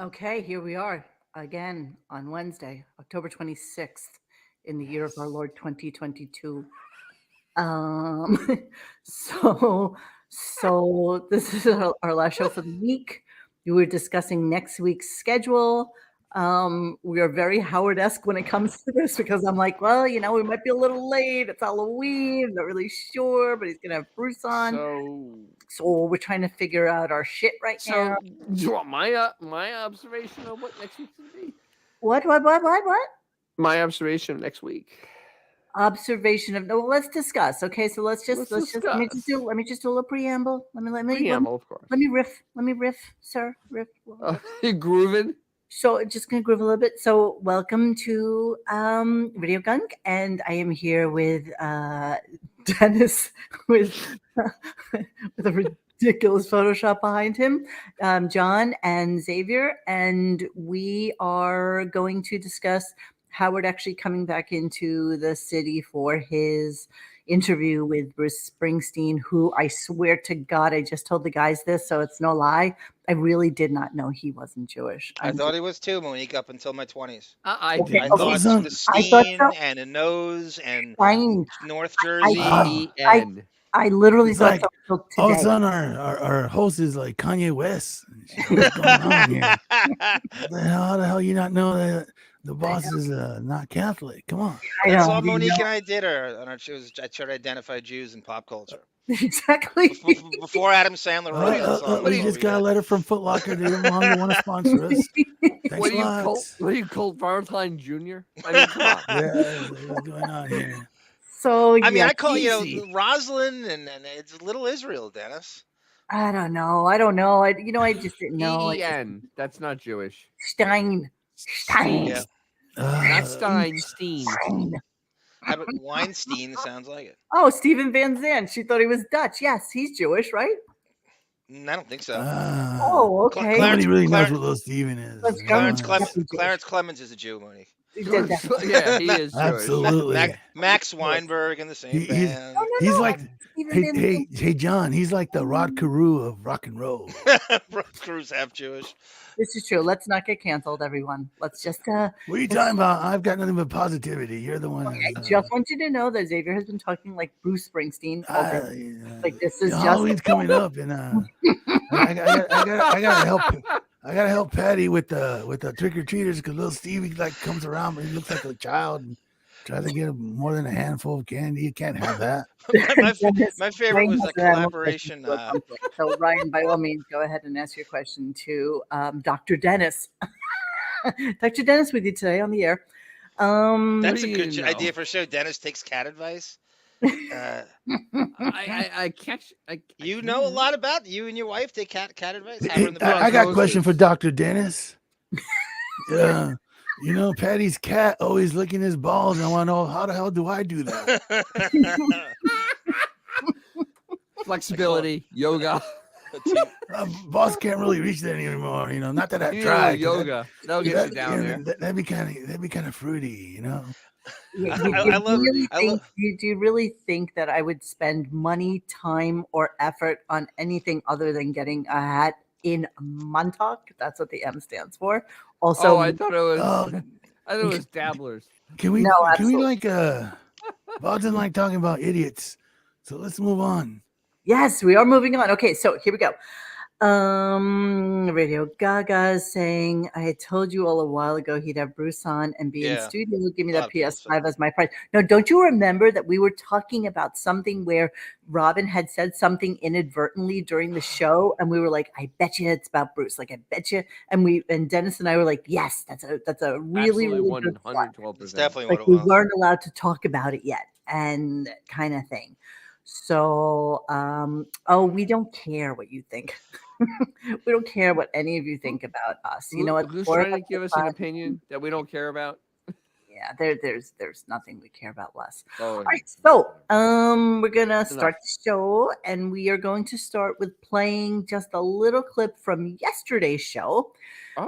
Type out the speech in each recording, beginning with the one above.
Okay, here we are again on Wednesday, October 26th, in the year of our Lord 2022. Um, so, so this is our last show for the week. We were discussing next week's schedule. We are very Howard-esque when it comes to this because I'm like, well, we might be a little late. It's Halloween. I'm not really sure, but he's gonna have Bruce on. So we're trying to figure out our shit right now. So, do you want my observation of what next week's gonna be? What? My observation of next week. Observation of well, let's discuss. Okay, so let's just let me just do a little preamble. Preamble, of course. Let me riff, sir. Riff. You grooving? So just gonna groove a little bit. So welcome to RadioGunk, and I am here with Dennis with with a ridiculous Photoshop behind him, John and Xavier, and we are going to discuss Howard actually coming back into the city for his interview with Bruce Springsteen, who I swear to God, I just told the guys this, so it's no lie. I really did not know he wasn't Jewish. I thought he was too, Monique, up until my 20s. I Okay, did. I thought the Steen and a nose and Fine. North Jersey. I literally thought like, so all of a today. sudden our host is like Kanye West. What's going on here? How the hell you not know that the boss is not Catholic? Come on. That's all Monique and I did. I tried to identify Jews in pop culture. Exactly. Before Adam Sandler wrote we just got a letter from Foot Locker. They didn't want to sponsor us. What are you, Colt Valentine Jr.? I mean, come on. Yeah, what's going on here? So I mean, I call Rosalind and it's Little Israel, Dennis. I don't know. I just didn't know. E-E-N. That's not Jewish. Stein. Yeah. Not Steen. How about Weinstein? Sounds like it. Oh, Steven Van Zandt. She thought he was Dutch. Yes, he's Jewish, right? I don't think so. Oh, okay. Nobody really knows what little Steven is. Clarence Clemens is a Jew, Monique. Yeah, he is Jewish. Absolutely. Max Weinberg in the same band. He's like, hey, John. He's like the Rod Carew of rock and roll. Rod Carew's half Jewish. This is true. Let's not get canceled, everyone. Let's just. What are you talking about? I've got nothing but positivity. You're the one. I just want you to know that Xavier has been talking like Bruce Springsteen all day. Like this is Halloween's coming up, and I gotta help Patty with the trick or treaters because little Stevie like comes around, but he looks like a child and tries to get him more than a handful of candy. You can't have that. my favorite was the collaboration. So Ryan, by all means, go ahead and ask your question to Dr. Dennis. Dr. Dennis with you today on the air. That's a good idea for a show. Dennis takes cat advice. I catch. You know a lot about you and your wife take cat advice. I got a question for Dr. Dennis. You know, Patty's cat always licking his balls. And I want to know, how the hell do I do that? Flexibility, yoga. Boss can't really reach that anymore. Not that I've tried. Yoga. That'll get you down there. That'd be kind of fruity, Yeah, do you really think that I would spend money, time, or effort on anything other than getting a hat in Montauk? That's what the M stands for. Also, I thought it was dabblers. Can we like Bob doesn't like talking about idiots, so let's move on. Yes, we are moving on. Okay, so here we go. Radio Gaga is saying, I had told you all a while ago he'd have Bruce on and be in studio. Give me that PS5 as my prize. No, don't you remember that we were talking about something where Robin had said something inadvertently during the show, and we were like, I bet you it's about Bruce. Like, I bet you. And Dennis and I were like, yes, that's a really, really good spot. It's definitely like what it was. We weren't allowed to talk about it yet, and kind of thing. So, we don't care what you think. We don't care what any of you think about us. You know what? Who's trying to give us an opinion that we don't care about? Yeah, there's nothing we care about less. Oh. All right, so we're gonna start the show, and we are going to start with playing just a little clip from yesterday's show,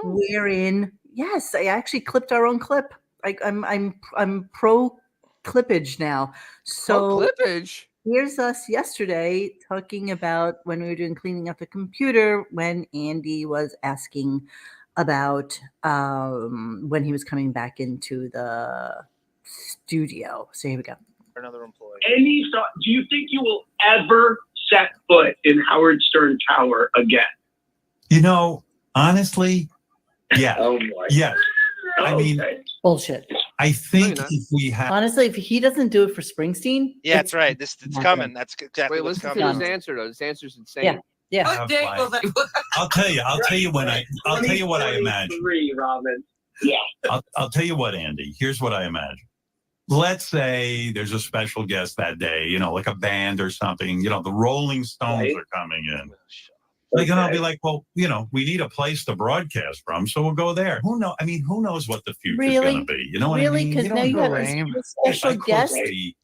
wherein I actually clipped our own clip. I'm pro clippage now. So clippage. Here's us yesterday talking about when we were doing cleaning up the computer when Andy was asking about when he was coming back into the studio. So here we go. Another employee. Any thought? Do you think you will ever set foot in Howard Stern Tower again? You know, honestly, yeah. Oh boy. Yes. I mean, Bullshit. I think No, if we have Honestly, if he doesn't do it for Springsteen, Yeah, that's right. It's not coming. good. That's exactly Wait, what's listen to coming. his answer though. His answer's insane. Yeah. Yeah. I'll tell you what I imagine. 2023, Robin. Yeah. I'll tell you what, Andy. Here's what I imagine. Let's say there's a special guest that day, you know, like a band or something. You know, the Rolling Stones Right. are coming in. Like, and I'll be like, well, you know, we need a place to broadcast from, so we'll go there. Who knows? I mean, who knows what the future's Really? going to be? You know what Really? I mean? Because now don't you know. have lame. a special I could guest. say-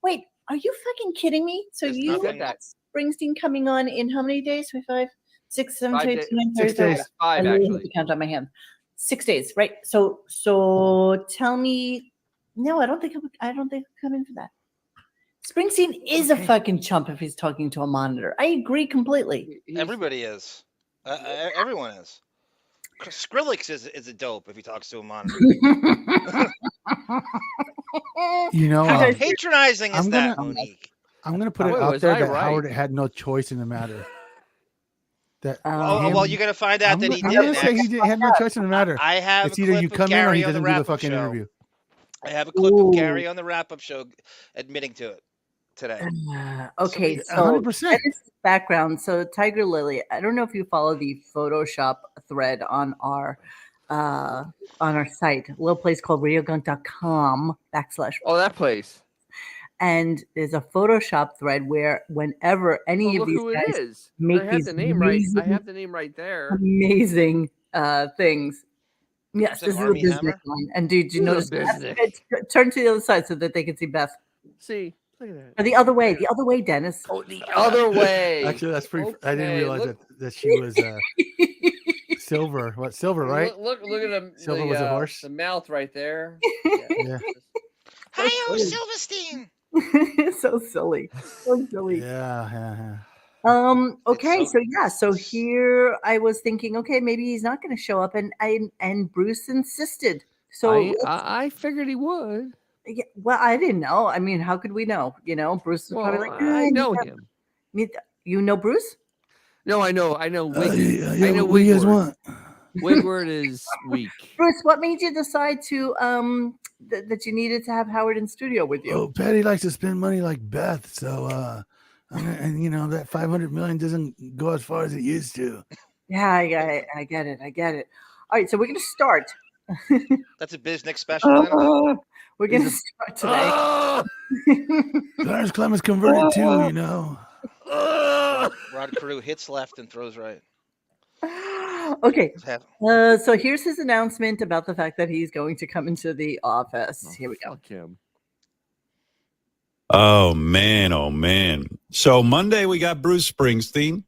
Wait, are you fucking kidding me? So It's you nothing. got Springsteen coming on in how many days? 5, 6, 7, 5 8, days. 9, 6 30, days. I 5 literally have actually. to count on my hand. 6 days, right? So tell me. No, I don't think he'll come in for that. Springsteen is a fucking chump if he's talking to a monitor. I agree completely. Everybody is. Everyone is. Skrillex is a dope if he talks to a monitor. You know, How Okay. patronizing is I'm that, gonna- Monique? I'm going to put it Wait, out was there I that right? Howard had no choice in the matter. That Oh, him- well, you're gonna find out that he I'm gonna didn't. say he had no choice in the matter. I have It's a either clip you of come in or Gary he on the doesn't do the wrap-up fucking show. interview. I have a clip of Ooh. Gary on the wrap-up show admitting to it today. Okay, so 100%. that is his background. So Tiger Lily, I don't know if you follow the Photoshop thread on our site, a little place called RadioGunk.com / Oh, that place. and there's a Photoshop thread where whenever any Oh, of look these who it guys is. make I have these the name right. I amazing- have the name right there. amazing things. Yes, Is it this is a Armie business Hammer? line. And did you This notice? is a business. Turn to the other side so that they can see Beth. See, look at that. Or the other way, Dennis. Oh, the other way. Actually, that's pretty. I didn't Okay, realize look- that she was silver. What silver, right? Look at the Silver was a horse? The mouth right there. Yeah. Hi-yo, Silverstein! So silly. So silly. Yeah. Okay, so- so here I was thinking, okay, maybe he's not going to show up, and Bruce insisted. So I figured he would. yeah, well, I didn't know. I mean, how could we know? You know, Bruce was probably Well, like, I "Eh, know you him. You know Bruce? No, I know. I know. Wig, Yeah, I know. what do you guys Wigward. want? Wigward is weak. Bruce, what made you decide to that you needed to have Howard in studio with you? Oh, Patty likes to spend money like Beth, so and you know that 500 million doesn't go as far as it used to. Yeah, I get it. All right, so we're going to start. That's a Biznick special. Dennis? We're going to start today. Ah! Clarence Clemens converted too, you know. Rod Carew hits left and throws right. Okay, It's half- so here's his announcement about the fact that he's going to come into the office. Here we go. Fuck him. Oh man. So Monday we got Bruce Springsteen,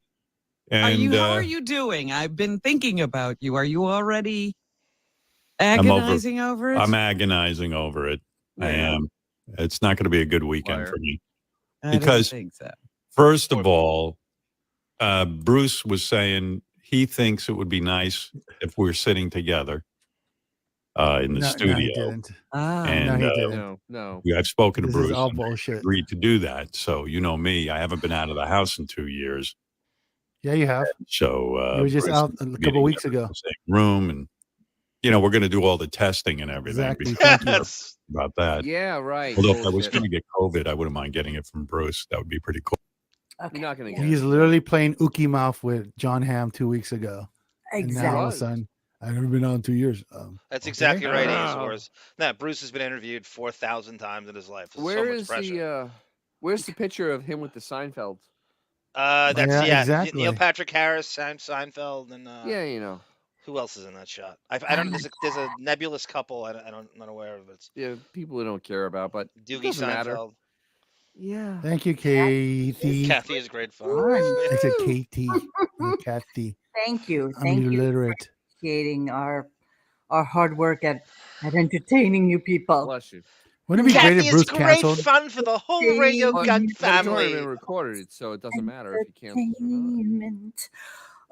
and How are you doing? I've been thinking about you. Are you already I'm over- agonizing over it? I'm agonizing over it. I am. It's not going to be a good weekend Liar. for me. I didn't because- think so. First of all, Bruce was saying he thinks it would be nice if we were sitting together in the No, studio. he didn't. And, no, he uh, didn't. No. I've spoken to This Bruce. is all and bullshit. agreed to do that. So you know me, I haven't been out of the house in 2 years. Yeah, you have. So You were just Bruce out is a meeting couple weeks us in ago. the same room, and we're going to do all the testing and everything. Exactly. before Thank you. That's- about that. Yeah, right. Although if I was Bullshit. going to get COVID, I wouldn't mind getting it from Bruce. That would be pretty cool. Okay. You're not gonna get He's it. literally playing Ookie Mouth with John Hamm 2 weeks ago. And now all of a Exactly. sudden, I've never been out in 2 years. That's Okay. exactly right, Wow. Azores. No, Bruce has been interviewed 4,000 times in his life. There's Where so much is pressure. where's the picture of him with the Seinfeld? That's Yeah, exactly. Neil Patrick Harris, Seinfeld, and Yeah, you know. who else is in that shot? I don't know. There's a nebulous couple. I'm not aware of it. It's Yeah, people we don't care about, but it Doogie doesn't matter. Seinfeld. Yeah. Thank you, Kathy. Kathy is great fun. I said Katie. not Kathy. Thank you. I'm Thank you for illiterate. appreciating our hard work at entertaining you people. Bless you. Wouldn't it be great Kathy if is Bruce great canceled? fun for the whole Radio But- Gunk But it's already been family. recorded, so it doesn't matter if you cancel or not. Entertainment.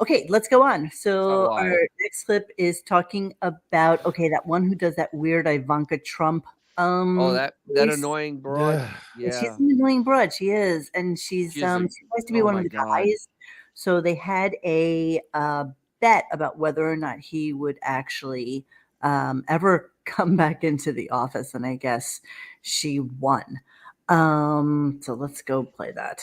Okay, let's go on. So Oh, our next clip is talking about that one who does that weird Ivanka Trump. Oh, that voice. annoying broad. She's Yeah. an annoying broad. She is, and she She's a- tries to be oh one my of the God. guys. So they had a bet about whether or not he would actually ever come back into the office, and I guess she won. So let's go play that.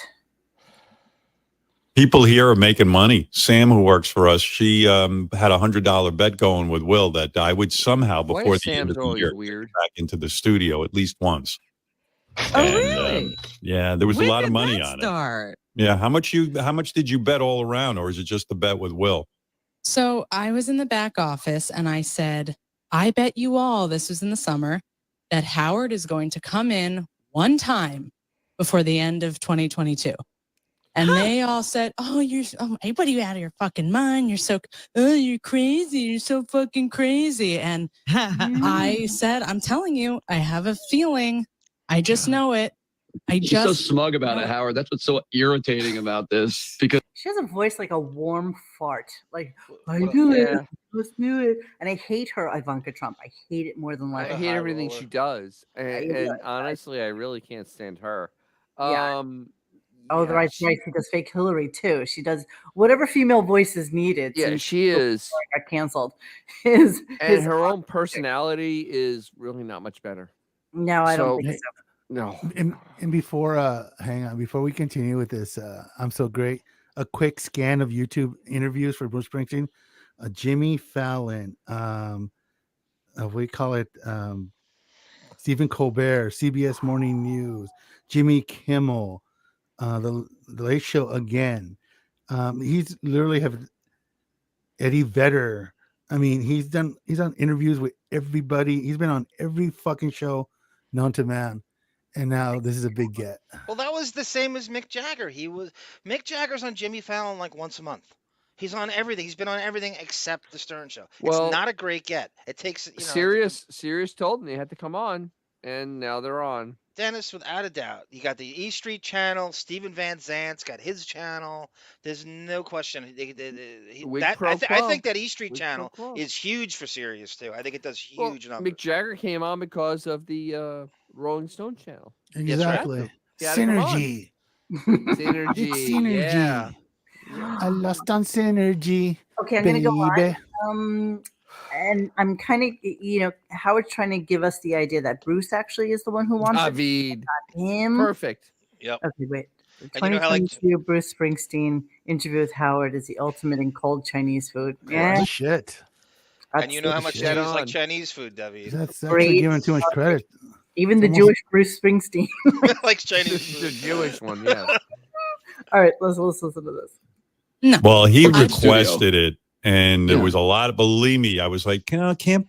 People here are making money. Sam, who works for us, she had $100 bet going with Will that I would somehow, Why before is the end Sam's of the always year, weird? get back into the studio at least once. Oh, And, really? yeah, there was When a lot of did money that on it. start? Yeah, how much did you bet all around, or is it just the bet with Will? So I was in the back office and I said, I bet you all, this was in the summer, that Howard is going to come in one time before the end of 2022. And they all said, what are you out of your fucking mind? You're crazy. You're so fucking crazy. And I said, I'm telling you, I have a feeling. I just know it. She's so smug about it, Howard. That's what's so irritating about this. Because she has a voice like a warm fart. Like, I What a- knew it. Yeah. Just knew it. And I hate her, Ivanka Trump. I hate it more than I life. hate high everything roller. she does, you and would. honestly, I really can't stand her. Yeah. Yeah, Right. She does fake Hillary too. She does whatever female voice is needed. Yeah, since she is. got canceled. And her own personality is really not much better. No, I don't So- think so. No. And before hang on, before we continue with this, I'm so great. A quick scan of YouTube interviews for Bruce Springsteen. Jimmy Fallon, we call it Stephen Colbert, CBS Morning News, Jimmy Kimmel, the Late Show again. He's literally have Eddie Vedder. I mean, he's done interviews with everybody. He's been on every fucking show known to man. And now this is a big get. Well, that was the same as Mick Jagger. Mick Jagger's on Jimmy Fallon like once a month. He's on everything. He's been on everything except the Stern Show. Well, it's not a great get. It takes Sirius told them they had to come on, and now they're on. Dennis, without a doubt. You got the E Street channel. Steven Van Zant's got his channel. There's no question. I think that E Street channel is huge for Sirius too. I think it does huge numbers. Mick Jagger came on because of the Rolling Stone channel. Exactly. Yeah, Synergy. Synergy. It's synergy. Yeah. I lost on synergy. Okay, I'm going to go on. And I'm kind of, Howard's trying to give us the idea that Bruce actually is the one who wants David. it, not him. Perfect. Yep. Okay, wait. The And you know how, like, 2022 Bruce Springsteen interview with Howard is the ultimate in cold Chinese food. Yeah. Oh, shit. And you know how much shit that is on. like Chinese food, David. That's Great. actually giving too much credit. Even the Jewish Bruce Springsteen. Likes Chinese The food. Jewish one, yeah. All right, let's listen to this. No. Well, he Okay, requested it, and there Yeah. was a lot of, believe me, I was like, can't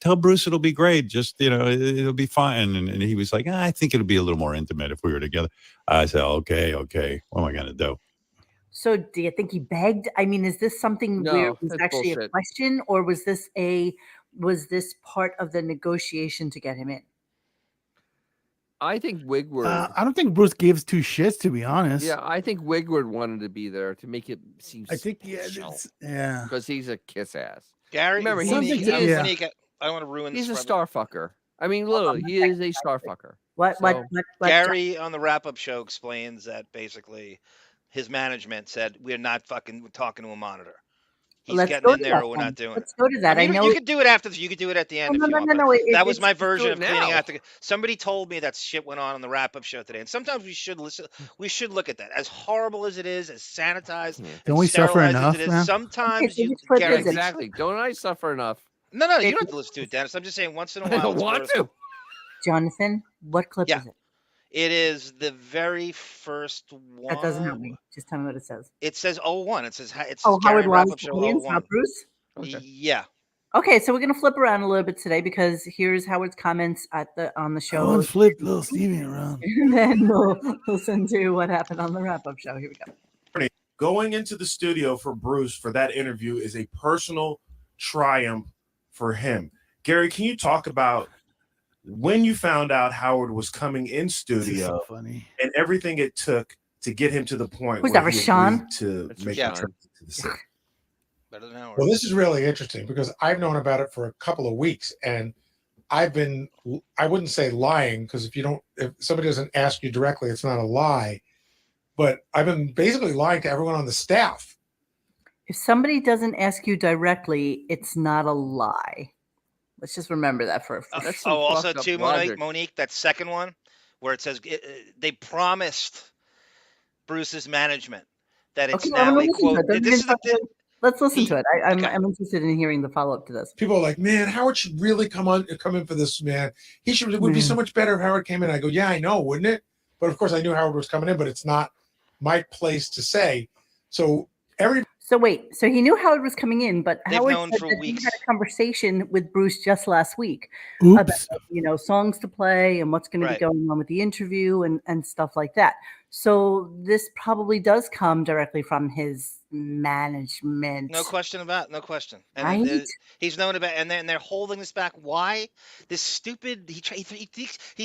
tell Bruce it'll be great. Just, it'll be fine. And he was like, I think it'll be a little more intimate if we were together. I said, okay. What am I going to do? So do you think he begged? I mean, is this something No, where it was that's actually a bullshit. question, or was this part of the negotiation to get him in? I think Wigward. I don't think Bruce gives two shits, to be honest. Yeah, I think Wigward wanted to be there to make it seem I think, yeah. because he's a kiss ass. Gary, Remember, Monique, he is- Monique, I don't want to ruin He's a this. star fucker. I mean, literally, he is a star fucker. What? So- Gary on the wrap-up show explains that basically his management said we're not fucking talking to a monitor. He's Let's getting go in to there, that or we're then. not doing Let's it. go to that. I mean, know you could do it after. You could do it at the end. if you want, but no. that was my it's version of do it cleaning now. out the. Somebody told me that shit went on the wrap-up show today, and sometimes we should listen. We should look at that. As horrible as it is, as sanitized, Yeah. Don't we suffer sterilized enough, as it is, man? sometimes so you. which clip Gary, is it? Exactly. Don't I suffer enough? No, you don't have to listen to it, Dennis. I'm just saying once in a while. I don't it's want worth- to. Jonathan, what clip Yeah. is it? It is the very first one. That doesn't help me. Just tell me what it says. It says 01. It says Gary Howard wrap-up lost the show audience, 01. not Bruce. Okay. Yeah. Okay, so we're gonna flip around a little bit today because here's Howard's comments on the show, Someone flipped little Stevie around. and then we'll listen to what happened on the wrap-up show. Here we go. Going into the studio for Bruce for that interview is a personal triumph for him. Gary, can you talk about when you found out Howard was coming in This is studio so funny. and everything it took to get him to the point Who's where that, he Rashawn? agreed to That's make Rashawn. the trip to the set? Better than Howard. Well, this is really interesting because I've known about it for a couple of weeks, and I wouldn't say lying, because if somebody doesn't ask you directly, it's not a lie. But I've been basically lying to everyone on the staff. If somebody doesn't ask you directly, it's not a lie. Let's just remember that for also too, Monique, that second one where it says they promised Bruce's management that it's now a quote. Let's listen to it. I'm interested in hearing the follow up to this. People are like, man, Howard should really come in for this, man. It would be so much better if Howard came in. I go, yeah, I know, wouldn't it? But of course, I knew Howard was coming in, but it's not my place to say. So wait, so he knew Howard was coming in, but they've Howard known said for that weeks. he had a conversation with Bruce just last week about songs to play and what's going to be going on with the interview and stuff like that. So this probably does come directly from his management. No question about it. No question. And right? He's known about, and they're holding this back. Why? This stupid. He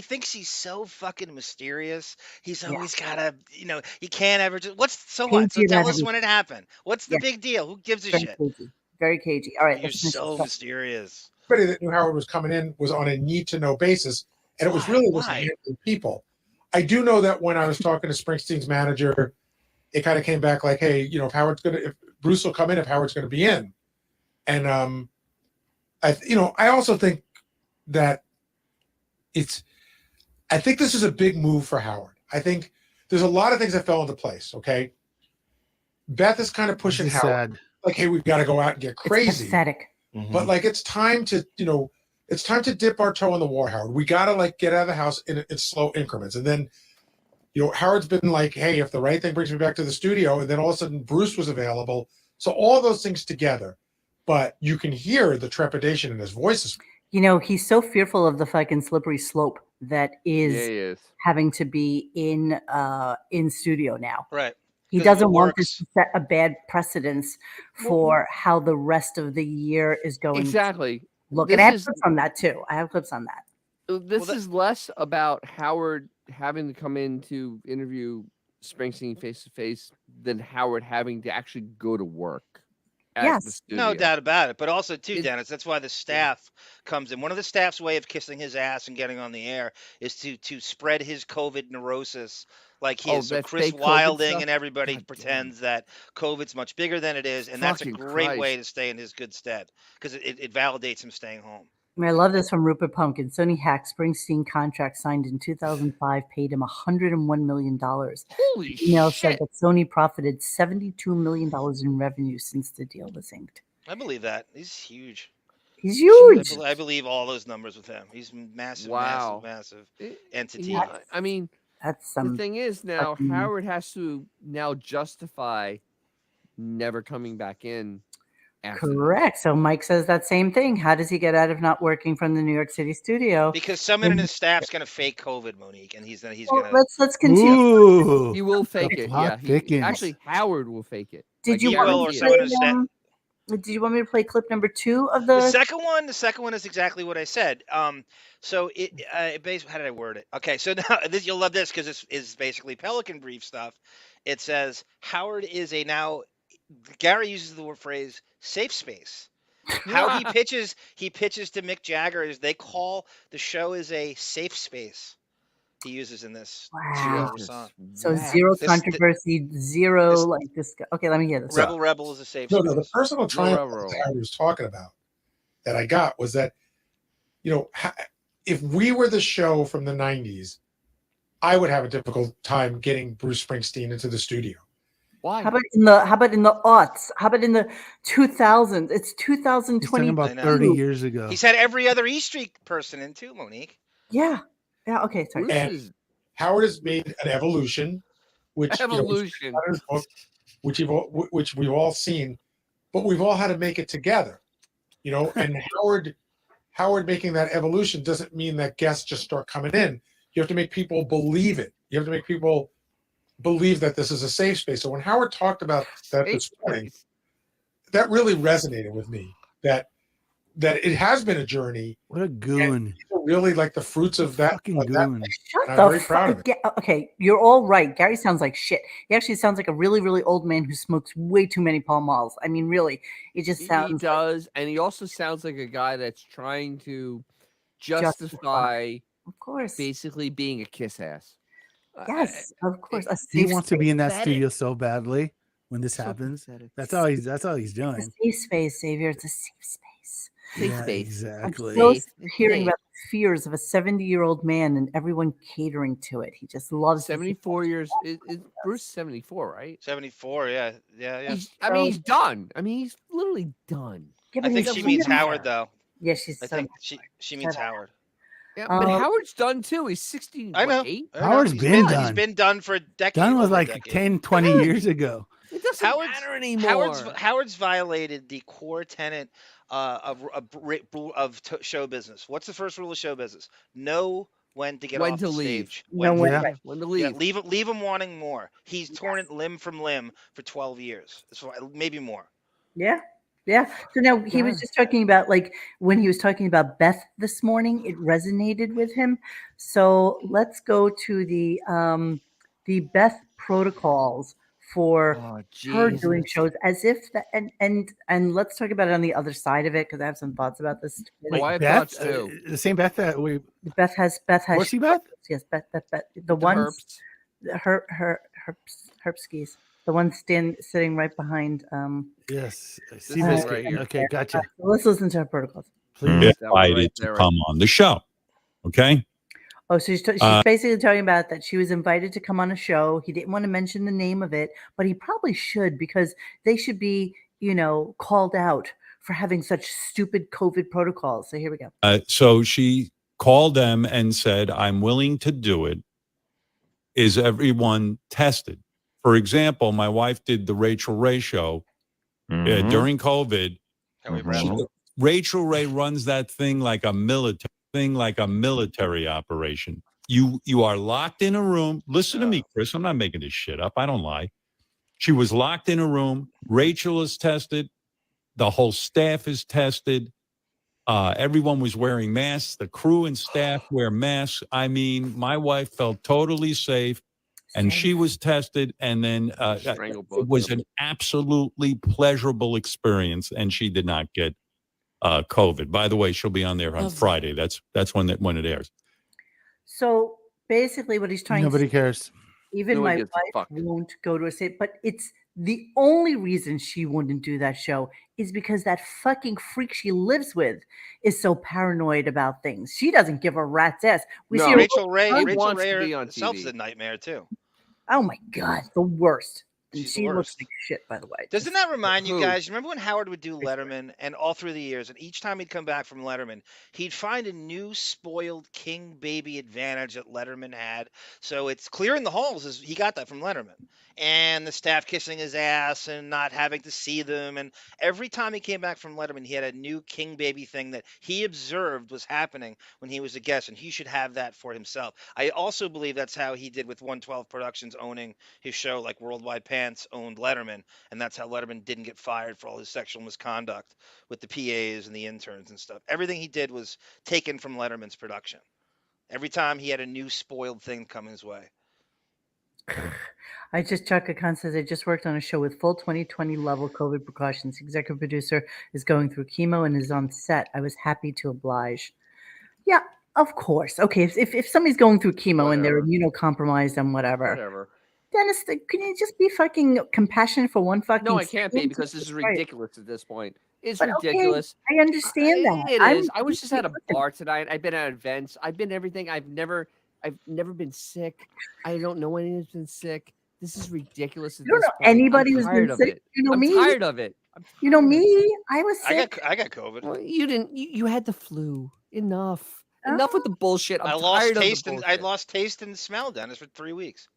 thinks he's so fucking mysterious. He's always gotta, he can't ever just. So tell us when it happened. What's the big deal? Who gives a shit? Very cagey. All right, you're so mysterious. Everybody that knew Howard was coming in was on a need-to-know basis, and it was really just handling people. I do know that when I was talking to Springsteen's manager, it kind of came back like, hey, if Bruce will come in if Howard's going to be in. And I also think that I think this is a big move for Howard. I think there's a lot of things that fell into place. Okay. Beth is kind of pushing Howard like, hey, we've got to go out and get crazy. It's pathetic. But like, it's time to dip our toe in the water, Howard. We got to get out of the house in slow increments. And then, Howard's been like, hey, if the right thing brings me back to the studio, and then all of a sudden Bruce was available. So all those things together, but you can hear the trepidation in his voice. He's so fearful of the fucking slippery slope that is having to be in studio now. Right. He doesn't want this to set a bad precedence for how the rest of the year is going. Exactly. Look, and I have clips on that too. I have clips on that. This is less about Howard having to come in to interview Springsteen face to face than Howard having to actually go to work. At the studio. No doubt about it. But also too, Dennis, that's why the staff comes in. One of the staff's way of kissing his ass and getting on the air is to spread his COVID neurosis like he is. So Chris Wilding and everybody pretends that COVID's much bigger than it is, and that's a great way to stay in his good stead because it validates him staying home. I love this from Rupert Pumpkin. Sony hacked Springsteen contract signed in 2005, paid him $101 million. Holy email shit. said that Sony profited $72 million in revenue since the deal was inked. I believe that. He's huge. He's huge. I believe all those numbers with him. He's massive, massive entity. Yeah, I mean, the thing is now Howard has to now justify never coming back in. Correct. So Mike says that same thing. How does he get out of not working from the New York City studio? Because someone in his staff's going to fake COVID, Monique, and he's going to. Let's continue. Ooh, he will fake it. Yeah, actually, Howard will fake it. Did you want me to play clip number 2 of the second one? The second one is exactly what I said. So it basically, how did I word it? Okay, so now you'll love this because it's basically Pelican Brief stuff. It says Howard is Gary uses the phrase safe space. How he pitches to Mick Jagger is they call the show is a safe space. He uses in this song. So zero controversy, zero this. Okay, let me hear this. Rebel is a safe space. No, the personal triumph that I was talking about that I got was that, if we were the show from the 90s, I would have a difficult time getting Bruce Springsteen into the studio. Why? How about in the aughts? How about in the 2000s? It's 2020. About 30 years ago. He's had every other E Street person in too, Monique. Yeah. Okay. Sorry. And Howard has made an evolution, which which we've all seen, but we've all had to make it together, And Howard making that evolution doesn't mean that guests just start coming in. You have to make people believe it. You have to make people believe that this is a safe space. So when Howard talked about that this morning, that really resonated with me. That that it has been a journey. What a goon! Really like the fruits of that. Fucking goon. Shut I'm the very proud of it. Okay, you're all right. Gary sounds like shit. He actually sounds like a really, really old man who smokes way too many Pall Malls. I mean, really, it just sounds. He does, and he also sounds like a guy that's trying to justify, of course, basically being a kiss ass. Yes, of course. He wants to be in that studio so badly when this happens. That's all he's doing. It's a safe space, Xavier. It's a safe space. Yeah, exactly. I'm so hearing about the fears of a 70-year-old man and everyone catering to it. He just loves 74 years. Is Bruce 74, right? 74, yeah. He's done. I mean, he's literally done. I think she meets Howard, though. Yeah, she's. I think she meets Howard. Yeah, but Howard's done too. He's 60. I know. Howard's been done. He's been done for decades. Done was like 10, 20 years ago. It doesn't matter anymore. Howard's violated the core tenet of show business. What's the first rule of show business? Know when to get off the stage. When to leave. Yeah, leave him wanting more. He's torn it limb from limb for 12 years. So maybe more. Yeah. Yeah. So now he was just talking about, like, when he was talking about Beth this morning, it resonated with him. So let's go to the Beth protocols for her doing shows as if that, and let's talk about it on the other side of it, because I have some thoughts about this. Wait, Beth, the same Beth that we. Beth has. Was she Beth? Yes, Beth. The one. Herpskis. The one sitting right behind. Yes, I see this right here. Okay, gotcha. So let's listen to her protocols. Please. Invited to come on the show. Okay. Oh, so she's basically talking about that she was invited to come on a show. He didn't want to mention the name of it, but he probably should, because they should be, called out for having such stupid COVID protocols. So here we go. So she called them and said, "I'm willing to do it. Is everyone tested?" For example, my wife did the Rachel Ray show during COVID. Rachel Ray runs that thing like a military operation. You are locked in a room. Listen to me, Chris. I'm not making this shit up. I don't lie. She was locked in a room. Rachel is tested. The whole staff is tested. Everyone was wearing masks. The crew and staff wear masks. I mean, my wife felt totally safe. And she was tested, and then it was an absolutely pleasurable experience, and she did not get COVID. By the way, she'll be on there on Friday. That's when it airs. So basically, what he's trying. Nobody cares. Even my wife won't go to a state, but it's the only reason she wouldn't do that show is because that fucking freak she lives with is so paranoid about things. She doesn't give a rat's ass. Rachel Ray herself's a nightmare too. Oh my God, the worst. She looks like shit, by the way. Doesn't that remind you guys? Remember when Howard would do Letterman, and all through the years, and each time he'd come back from Letterman, he'd find a new spoiled king baby advantage that Letterman had. So it's clear in the halls he got that from Letterman, and the staff kissing his ass and not having to see them. And every time he came back from Letterman, he had a new king baby thing that he observed was happening when he was a guest, and he should have that for himself. I also believe that's how he did with 112 Productions owning his show, like Worldwide Pants owned Letterman, and that's how Letterman didn't get fired for all his sexual misconduct with the PAs and the interns and stuff. Everything he did was taken from Letterman's production. Every time he had a new spoiled thing come his way. Chaka Khan says, I just worked on a show with full 2020 level COVID precautions. Executive producer is going through chemo and is on set. I was happy to oblige. Yeah, of course. Okay, if somebody's going through chemo and they're immunocompromised and whatever. Dennis, can you just be fucking compassionate for one fucking No, I can't be, because this is ridiculous at this point. It's but ridiculous. Okay, I understand that. It is. I was just at a bar tonight. I've been at events. I've been everything. I've never been sick. I don't know anyone who's been sick. This is ridiculous at you don't this know point. anybody who's been sick. You know I'm me. tired of it. You know me. I was sick. I got COVID. Well, you didn't. You had the flu. Enough. Enough with the bullshit. I lost taste and smell, Dennis, for 3 weeks.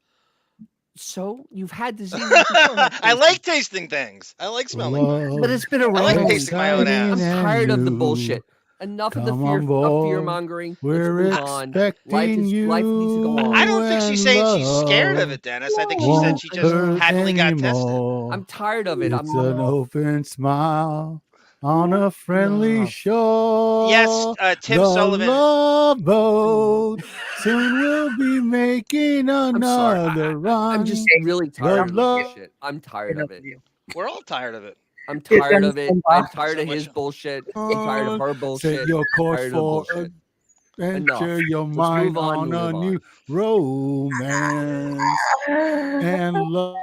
So you've had disease. I like tasting things. I like smelling. But it's been around. I like tasting my own ass. I'm tired of the bullshit. Enough of the fear mongering. We're expecting you. Life needs to go on. I don't think she's saying she's scared of it, Dennis. I think she said she just happily got tested. I'm tired of it. It's an open smile on a friendly shore. Yes, Tim the Sullivan. Love boat. Soon we'll be making another run. I'm just really tired of this shit. I'm tired of it. We're all tired of it. I'm tired of it. I'm tired of his bullshit. I'm tired of her bullshit. Set your course tired for of bullshit. adventure your Let's mind move on, on a move new romance and love.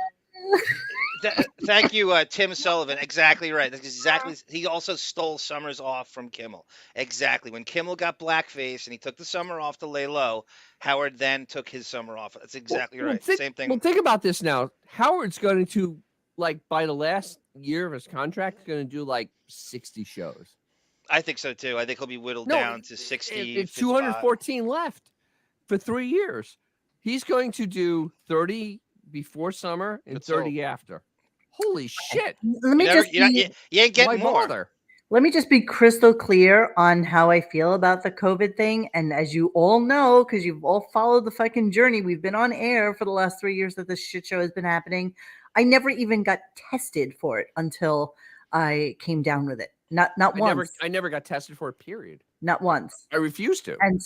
Thank you, Tim Sullivan. Exactly right. That's exactly. He also stole summers off from Kimmel. Exactly. When Kimmel got blackface and he took the summer off to lay low, Howard then took his summer off. That's exactly right. Same thing. Well, think about this now. Howard's going to, like, by the last year of his contract, going to do like 60 shows. I think so too. I think he'll be whittled down to 60. It's 214 left for 3 years. He's going to do 30 before summer and 30 after. Holy shit! Let me you ain't getting more. Bother? Let me just be crystal clear on how I feel about the COVID thing. And as you all know, because you've all followed the fucking journey, we've been on air for the last 3 years that this shit show has been happening. I never even got tested for it until I came down with it. Not once. I never got tested for it, period. Not once. I refused to. And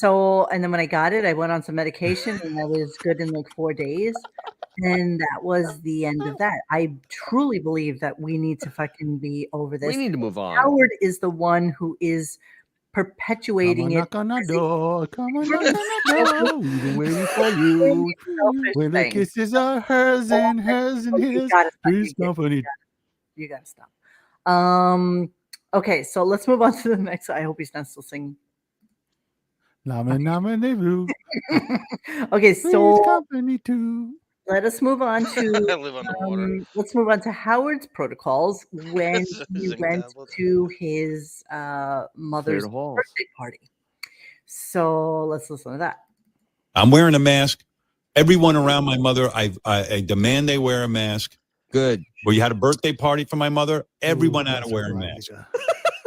then when I got it, I went on some medication and I was good in like 4 days. And that was the end of that. I truly believe that we need to fucking be over this. We need to move on. Howard is the one who is perpetuating it. Come on, knock on the door. Come on, knock on the door. We've been waiting for you. When the kisses are hers and hers and his. Please company. You gotta stop. Okay, so let's move on to the next. I hope he's not still singing. Okay, so company too. Let us move on to live on the water. Let's move on to Howard's protocols when he went to his mother's birthday party. So let's listen to that. I'm wearing a mask. Everyone around my mother, I demand they wear a mask. Good. Well, you had a birthday party for my mother. Everyone had to wear a mask.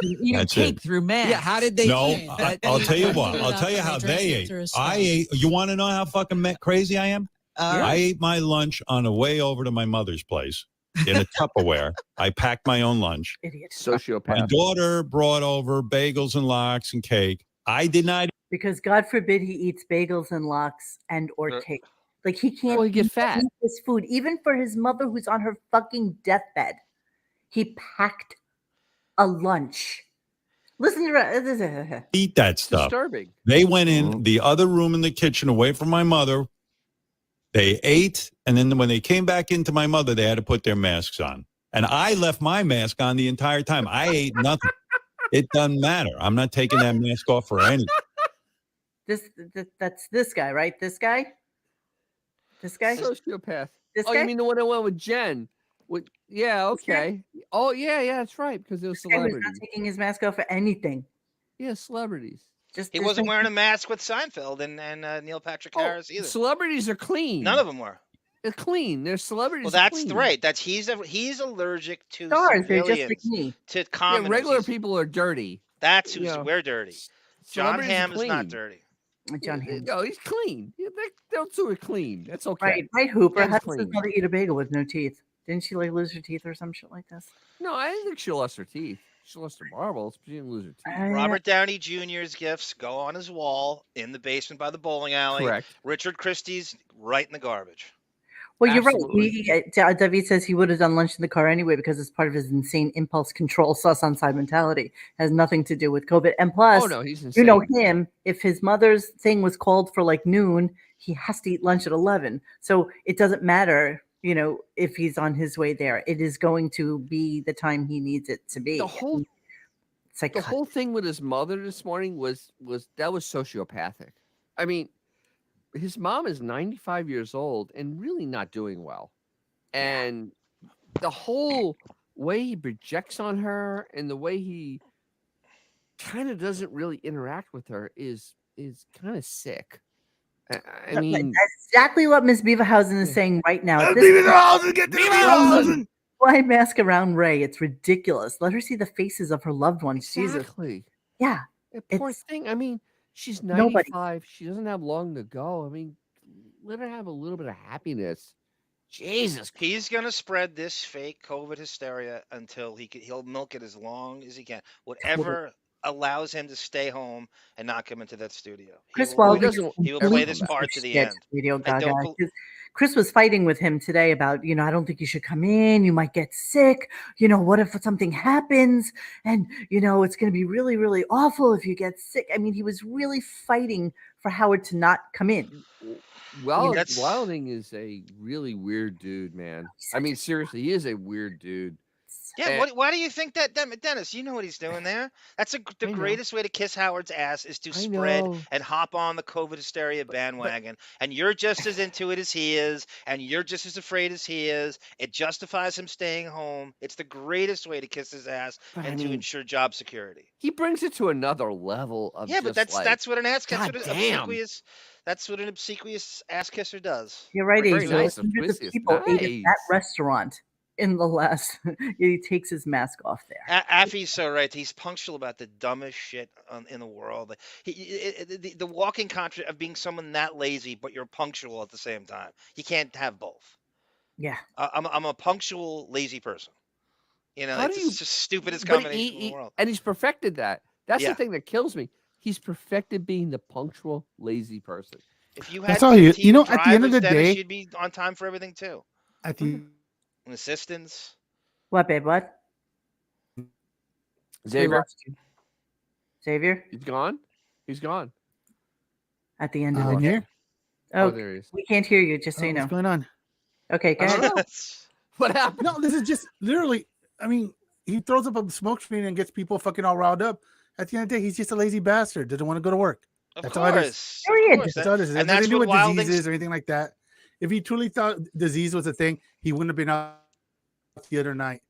You cake through mask. Yeah, how did they eat? I'll tell you what. I'll tell you how they ate. I ate. You want to know how fucking crazy I am? I ate my lunch on the way over to my mother's place in a Tupperware. I packed my own lunch. Idiot. Sociopath. My daughter brought over bagels and lox and cake. I did not. Because God forbid he eats bagels and lox and or cake. Like he can't get fat. Eat his food. Even for his mother who's on her fucking deathbed, he packed a lunch. Listen to eat that stuff. Disturbing. They went in the other room in the kitchen away from my mother. They ate, and then when they came back into my mother, they had to put their masks on. And I left my mask on the entire time. I ate nothing. It doesn't matter. I'm not taking that mask off for anything. That's this guy, right? This guy? Sociopath. This guy? You mean the one that went with Jen? Yeah, okay. Oh, yeah, that's right. Because it was celebrities. He's not taking his mask off for anything. Yeah, celebrities. He wasn't wearing a mask with Seinfeld and Neil Patrick Harris either. Celebrities are clean. None of them were. They're clean. They're celebrities. Well, that's right. That's he's allergic to stars. They're just civilians, like me. to commoners. Yeah, regular people are dirty. That's who's we're dirty. John Hamm is not dirty. John Hamm. No, he's clean. Those two are clean. That's okay. Right, Hooper. How does his mother eat a bagel with no teeth? Didn't she like lose her teeth or some shit like this? No, I didn't think she lost her teeth. She lost her marbles, but she didn't lose her teeth. Robert Downey Jr.'s gifts go on his wall in the basement by the bowling alley. Correct. Richard Christie's right in the garbage. Well, you're right. David says he would have done lunch in the car anyway because it's part of his insane impulse control sus on side mentality. It has nothing to do with COVID. And plus, he's insane. You know him, if his mother's thing was called for like noon, he has to eat lunch at 11. So it doesn't matter, if he's on his way there. It is going to be the time he needs it to be. The whole thing with his mother this morning was sociopathic. I mean, his mom is 95 years old and really not doing well. And the whole way he projects on her and the way he kind of doesn't really interact with her is kind of sick. I mean, that's exactly what Miss Beaverhausen is saying right now. Beaverhausen! Why mask around Ray? It's ridiculous. Let her see the faces of her loved ones. Exactly. Jesus. Yeah. Poor thing. I mean, she's 95. She doesn't have long to go. I mean, let her have a little bit of happiness. Jesus. He's gonna spread this fake COVID hysteria until he'll milk it as long as he can. Whatever allows him to stay home and not come into that studio. Chris Wilde He will play this part to the end. Radio Gaga. Chris was fighting with him today about, I don't think you should come in. You might get sick. What if something happens? And, it's going to be really, really awful if you get sick. I mean, he was really fighting for Howard to not come in. Well, Wilding is a really weird dude, man. I mean, seriously, he is a weird dude. Yeah, why do you think that, Dennis? You know what he's doing there. That's the greatest way to kiss Howard's ass is to spread and hop on the COVID hysteria bandwagon. And you're just as into it as he is, and you're just as afraid as he is. It justifies him staying home. It's the greatest way to kiss his ass and to ensure job security. He brings it to another level of but that's what an ass kisser. That's what an obsequious ass kisser does. You're right, Very nice. Hundreds of people ate at that restaurant. In the last, he takes his mask off there. Affy's so right. He's punctual about the dumbest shit in the world. The walking contrast of being someone that lazy, but you're punctual at the same time. You can't have both. Yeah, I'm a punctual, lazy person. It's just stupidest combination in the world. And he's perfected that. That's the thing that kills me. He's perfected being the punctual, lazy person. If you had, at the end of the day, you'd be on time for everything too. At the assistance. What, babe? What? Xavier? He's gone? He's gone. At the end of the day. Oh, there he is. We can't hear you, just so you know. What's going on? Okay, go ahead. What happened? No, this is just literally, he throws up a smoke screen and gets people fucking all riled up. At the end of the day, he's just a lazy bastard. Doesn't want to go to work. That's all it is. That's all it is. And that's what diseases or anything like that. If he truly thought disease was a thing, he wouldn't have been out the other night.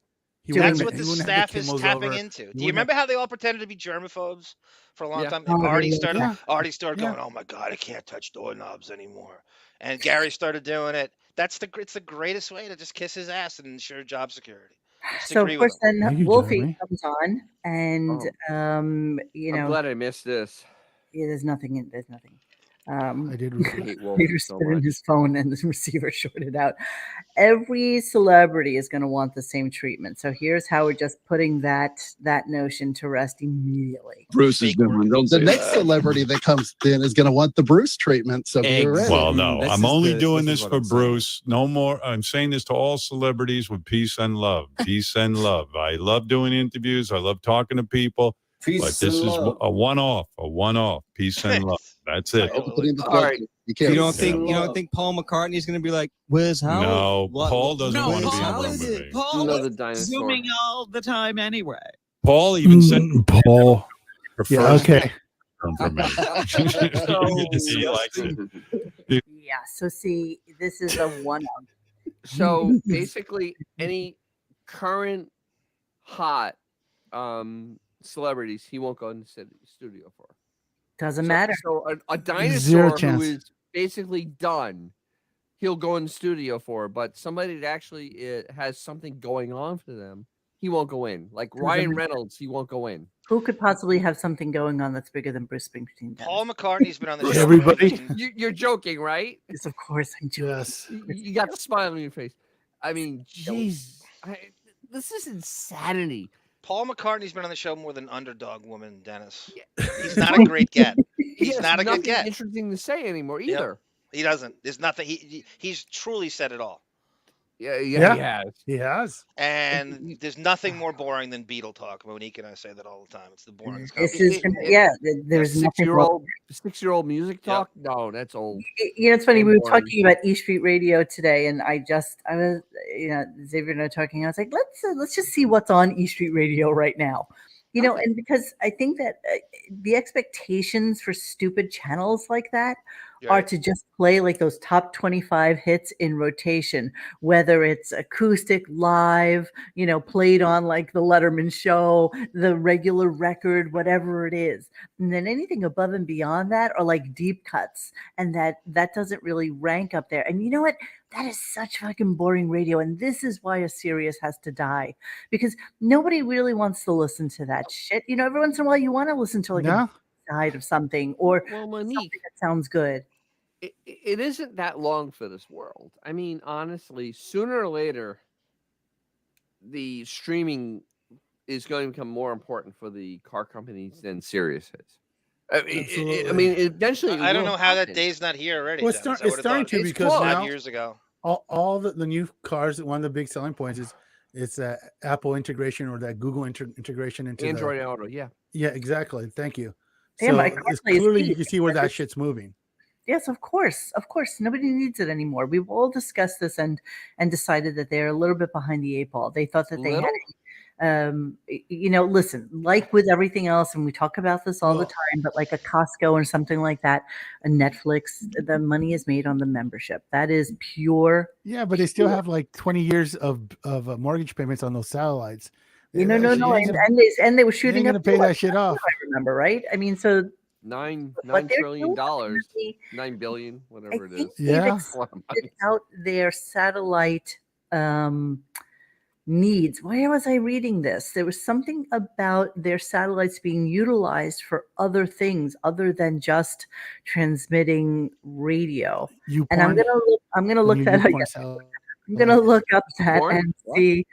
That's what the staff is tapping into. Do you remember how they all pretended to be germaphobes for a long time? And Artie started going, "Oh my God, I can't touch doorknobs anymore." And Gary started doing it. It's the greatest way to just kiss his ass and ensure job security. So of course then Wolfie comes on, and I'm glad I missed this. Yeah, there's nothing. I did hate Wolfie so much. In his phone and the receiver shorted out. Every celebrity is going to want the same treatment. So here's how we're just putting that notion to rest immediately. Bruce is doing. The next celebrity that comes in is going to want the Bruce treatment. So well, no, I'm only doing this for Bruce. No more. I'm saying this to all celebrities with peace and love. Peace and love. I love doing interviews. I love talking to people. But this is a one-off. Peace and love. That's it. All right. You don't think Paul McCartney is going to be like, "Where's Howard?" No, Paul doesn't want to be in the room with me. Paul is zooming all the time anyway. Paul even said, "Paul, yeah, okay." Yeah. So see, this is a one-off. So basically, any current hot celebrities, he won't go in the studio for. Doesn't matter. So a dinosaur who is basically done, he'll go in the studio for. But somebody that actually has something going on for them, he won't go in. Like Ryan Reynolds, he won't go in. Who could possibly have something going on that's bigger than Bruce Springsteen? Paul McCartney's been on the show. Everybody, you're joking, right? Yes, of course I'm joking. Yes. You got the smile on your face. I mean, jeez, this is insanity. Paul McCartney's been on the show more than Underdog Woman, Dennis. He's not a great get. He's not a good get. Interesting to say anymore either. Yep. He doesn't. There's nothing. He's truly said it all. Yeah, he has. And there's nothing more boring than Beatle talk. Monique and I say that all the time. It's the boringest. There's nothing wrong. 6-year-old music talk. Yep. No, that's old. It's funny. We were talking about E Street Radio today, and I was, Xavier and I talking. I was like, let's just see what's on E Street Radio right now. And because I think that the expectations for stupid channels like that are to just play like those top 25 hits in rotation, whether it's acoustic, live, played on like the Letterman show, the regular record, whatever it is. And then anything above and beyond that are like deep cuts. And that doesn't really rank up there. And you know what? That is such fucking boring radio. And this is why a Sirius has to die, because nobody really wants to listen to that shit. Every once in a while you want to listen to like a side of something or something that sounds good. it isn't that long for this world. I mean, honestly, sooner or later, the streaming is going to become more important for the car companies than Sirius is. I mean, eventually, I don't know how that day's not here already. Well, it's starting to because now years ago. All the new cars. One of the big selling points is it's Apple integration or that Google integration into Android Auto. Yeah. Yeah, exactly. Thank you. Yeah, So my car it's plays clearly you music. can see where that shit's moving. Yes, of course. Of course. Nobody needs it anymore. We've all discussed this and decided that they're a little bit behind the 8 ball. They thought that they had listen, like with everything else, and we talk about this all the time, but like a Costco or something like that, a Netflix, the money is made on the membership. That is pure. Yeah, but they still have like 20 years of mortgage payments on those satellites. No, and they were shooting up. Pay that shit off. I remember, right? I mean, so $9 trillion, $9 billion, whatever it is. Yeah, out their satellite needs. Where was I reading this? There was something about their satellites being utilized for other things other than just transmitting radio. And I'm gonna look that up. I'm gonna look up that and see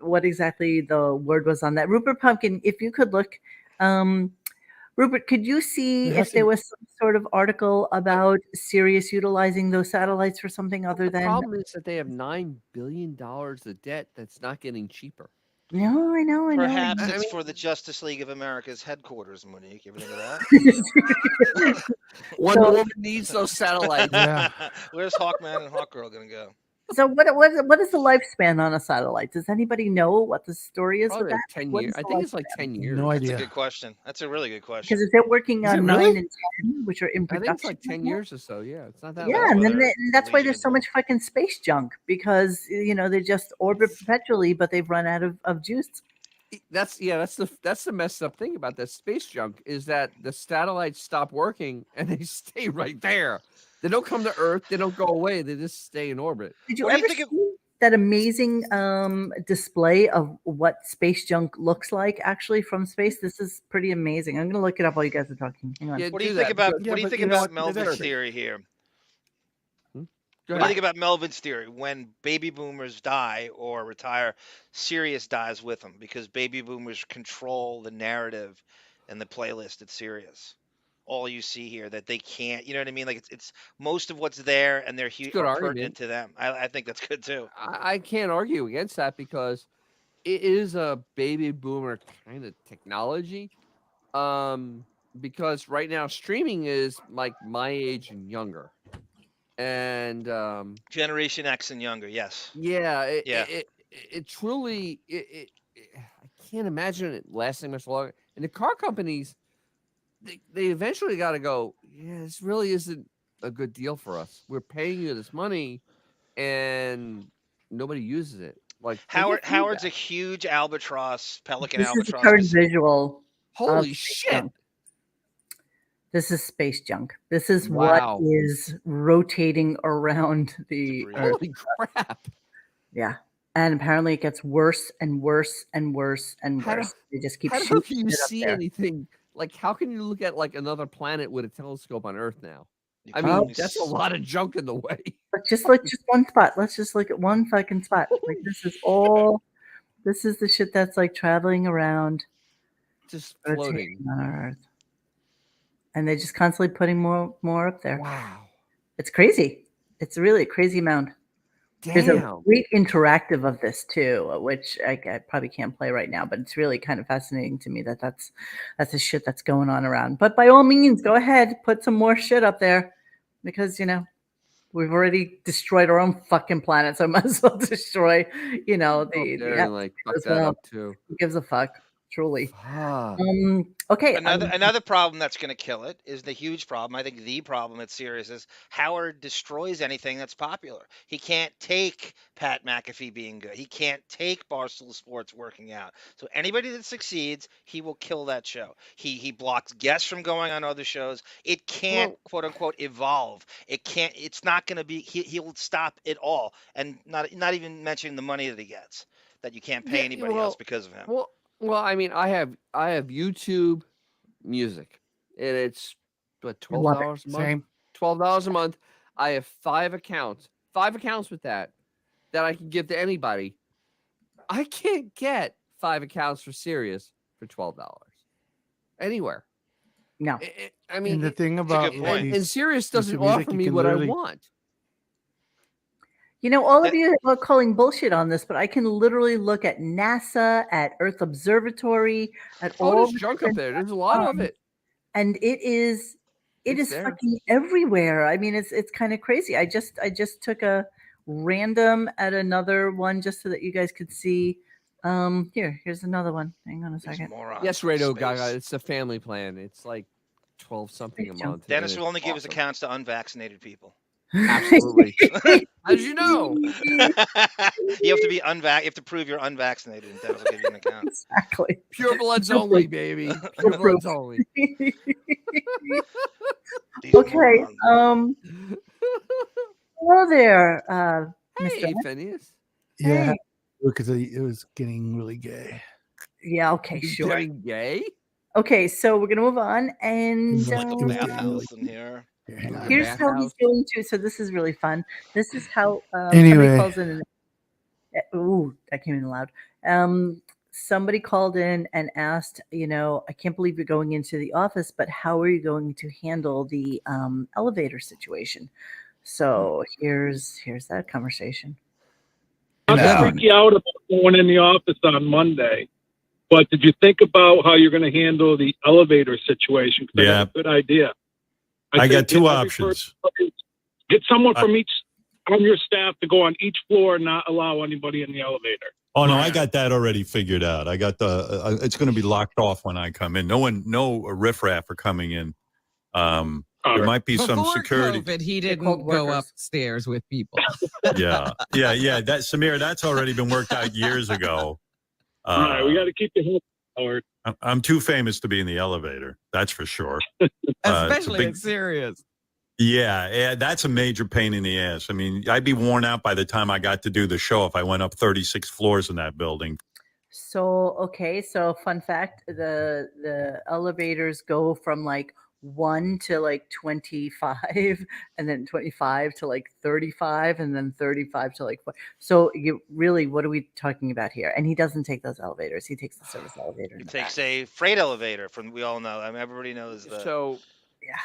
what exactly the word was on that. Rupert Pumpkin, if you could look. Rupert, could you see if there was some sort of article about Sirius utilizing those satellites for something other than? The problem is that they have $9 billion of debt that's not getting cheaper. No, I know. Perhaps it's for the Justice League of America's headquarters, Monique. You ever think of that? Wonder Woman needs those satellites. Yeah. Where's Hawkman and Hawkgirl going to go? So what is the lifespan on a satellite? Does anybody know what the story is with that? 10 years. I think it's like 10 years. No idea. That's a good question. That's a really good question. Because if they're working on 9 and 10, which are in I production, think it's like 10 years or so. Yeah, it's not that. Yeah, and then that's why there's so much fucking space junk because they just orbit perpetually, but they've run out of juice. That's the messed up thing about that space junk is that the satellites stop working and they stay right there. They don't come to Earth. They don't go away. They just stay in orbit. Did you ever see that amazing display of what space junk looks like actually from space? This is pretty amazing. I'm going to look it up while you guys are talking. Hang on. What do you think about Melvin's theory here? What do you think about Melvin's theory? When baby boomers die or retire, Sirius dies with them because baby boomers control the narrative and the playlist at Sirius. All you see here that they can't, you know what I mean? Like it's most of what's there, and they're huge pertinent to them. I think that's good too. I can't argue against that because it is a baby boomer kind of technology. Because right now streaming is like my age and younger, and Generation X and younger. Yes. Yeah. It truly. I can't imagine it lasting much longer. And the car companies. They eventually got to go, yeah, this really isn't a good deal for us. We're paying you this money and nobody uses it. Like Howard's a huge albatross, Pelican this albatross. This is the current visual. Holy shit. Junk. This is space junk. This is what is rotating around the Earth. Holy crap. Yeah. And apparently it gets worse and worse and worse and worse. They just keep shooting. How can you see anything? Like, how can you look at like another planet with a telescope on Earth now? I mean, that's a lot of junk in the way. But just look, just one spot. Let's just look at one fucking spot. Like this is the shit that's like traveling around, just floating on our Earth, and they're just constantly putting more up there. Wow, it's crazy. It's really a crazy amount. Damn. There's a great interactive of this too, which I probably can't play right now, but it's really kind of fascinating to me that's the shit that's going on around. But by all means, go ahead, put some more shit up there because we've already destroyed our own fucking planet, so I might as well destroy like fuck that up too. Who gives a fuck? Truly. Okay. Another problem that's going to kill it is the huge problem. I think the problem at Sirius is Howard destroys anything that's popular. He can't take Pat McAfee being good. He can't take Barstool Sports working out. So anybody that succeeds, he will kill that show. He blocks guests from going on other shows. It can't quote unquote evolve. It can't. It's not going to be. He'll stop it all, and not even mentioning the money that he gets. That you can't pay anybody else because of him. Well, I mean, I have YouTube Music, and it's what $12 a month. Same. $12 a month. I have 5 accounts with that I can give to anybody. I can't get 5 accounts for Sirius for $12 anywhere. No. I mean, and the thing about and Sirius doesn't offer me what I want. You know, all of you are calling bullshit on this, but I can literally look at NASA, at Earth Observatory, at all there's junk up there. There's a lot of it, and it is fucking everywhere. I mean, it's kind of crazy. I just took a random at another one just so that you guys could see. Here's another one. Hang on a second. Yes, Radio Gaga. It's a family plan. It's like 12 something a month. Dennis will only give his accounts to unvaccinated people. Absolutely. As you know, you have to be You have to prove you're unvaccinated, and Dennis will give you an account. Exactly. Pure bloods only, baby. Pure bloods only. Okay. Hello there, Hey, Mr. Phineas. Yeah, Hey. because it was getting really gay. Yeah. Okay. Sure. Getting gay. Okay. So we're gonna move on, and Bathhouse in here. here's how he's going to. So this is really fun. This is how Anyway. somebody calls in. Ooh, that came in loud. Somebody called in and asked, I can't believe you're going into the office, but how are you going to handle the elevator situation? So here's that conversation. I'll freak you out about going in the office on Monday, but did you think about how you're going to handle the elevator situation? Yeah. That's a good idea. I got think two every options. person- Get someone from each on your staff to go on each floor and not allow anybody in the elevator. Oh no, I got that already figured out. I got the. It's going to be locked off when I come in. No riffraff are coming in. There might be some Before security. COVID, he didn't go upstairs with people. Yeah. That Samir, that's already been worked out years ago. All right, we got to keep the head forward. I'm too famous to be in the elevator. That's for sure. Especially in Sirius. Yeah, that's a major pain in the ass. I mean, I'd be worn out by the time I got to do the show if I went up 36 floors in that building. So fun fact: the elevators go from like 1 to like 25, and then 25 to like 35, and then 35 to like 4. So you really, what are we talking about here? And he doesn't take those elevators; he takes the service elevator. He takes a freight elevator. We all know. I mean, everybody knows that. So yeah.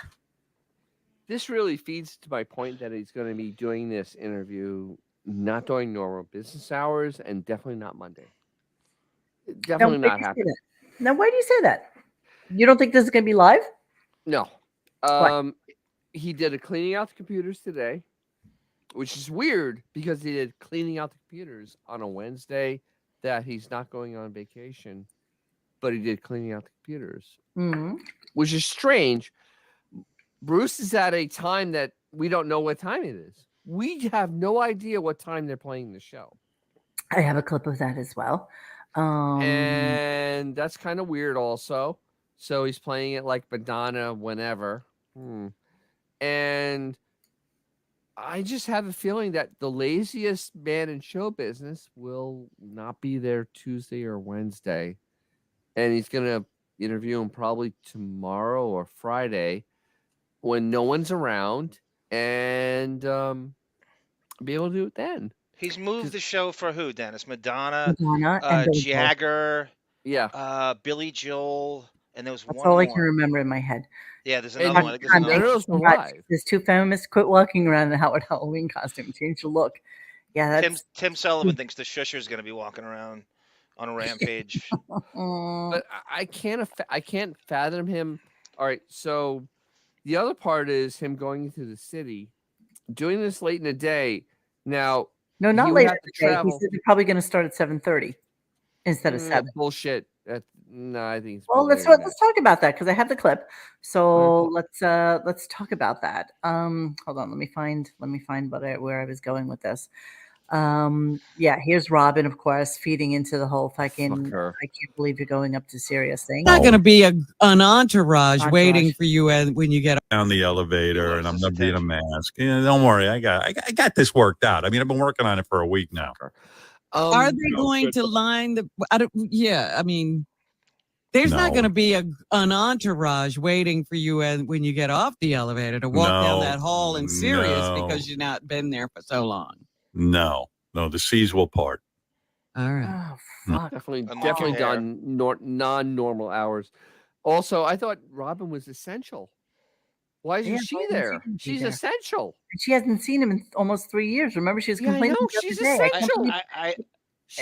This really feeds to my point that he's going to be doing this interview not during normal business hours and definitely not Monday. Definitely not happening. Now, why do you say that? You don't think this is going to be live? No. He did a cleaning out the computers today, which is weird because he did cleaning out the computers on a Wednesday that he's not going on vacation, but he did cleaning out the computers, which is strange. Bruce is at a time that we don't know what time it is. We have no idea what time they're playing the show. I have a clip of that as well. And that's kind of weird also. So he's playing it like Madonna whenever. And I just have a feeling that the laziest man in show business will not be there Tuesday or Wednesday. And he's going to interview him probably tomorrow or Friday when no one's around, and be able to do it then. He's moved the show for who, Dennis? Madonna and Jagger, Billy Joel, and there was That's one all more. I can remember in my head. Yeah, there's another one. There's two famous quit walking around in Howard Halloween costume. Change the look. Yeah, that's Tim Sullivan thinks the Shusher's going to be walking around on a rampage. But I can't fathom him. All right, so the other part is him going into the city, doing this late in the day. Now, no, not late in the day. He said they're probably going to start at 7:30 instead of 7. Bullshit. No, I think. Well, let's talk about that because I have the clip. So let's talk about that. Hold on, let me find where I was going with this. Here's Robin, of course, feeding into the whole fucking I can't believe you're going up to Sirius thing. Not going to be an entourage waiting for you when you get down the elevator, and I'm going to be in a mask. Don't worry, I got this worked out. I mean, I've been working on it for a week now. Are they going to line the? There's not going to be an entourage waiting for you when you get off the elevator to walk down that hall in Sirius because you've not been there for so long. No, the seas will part. All right. Oh, fuck. Definitely done non-normal hours. Also, I thought Robin was essential. Why isn't she there? She's essential. She hasn't seen him in almost 3 years. Remember, she was complaining. I know, she's essential.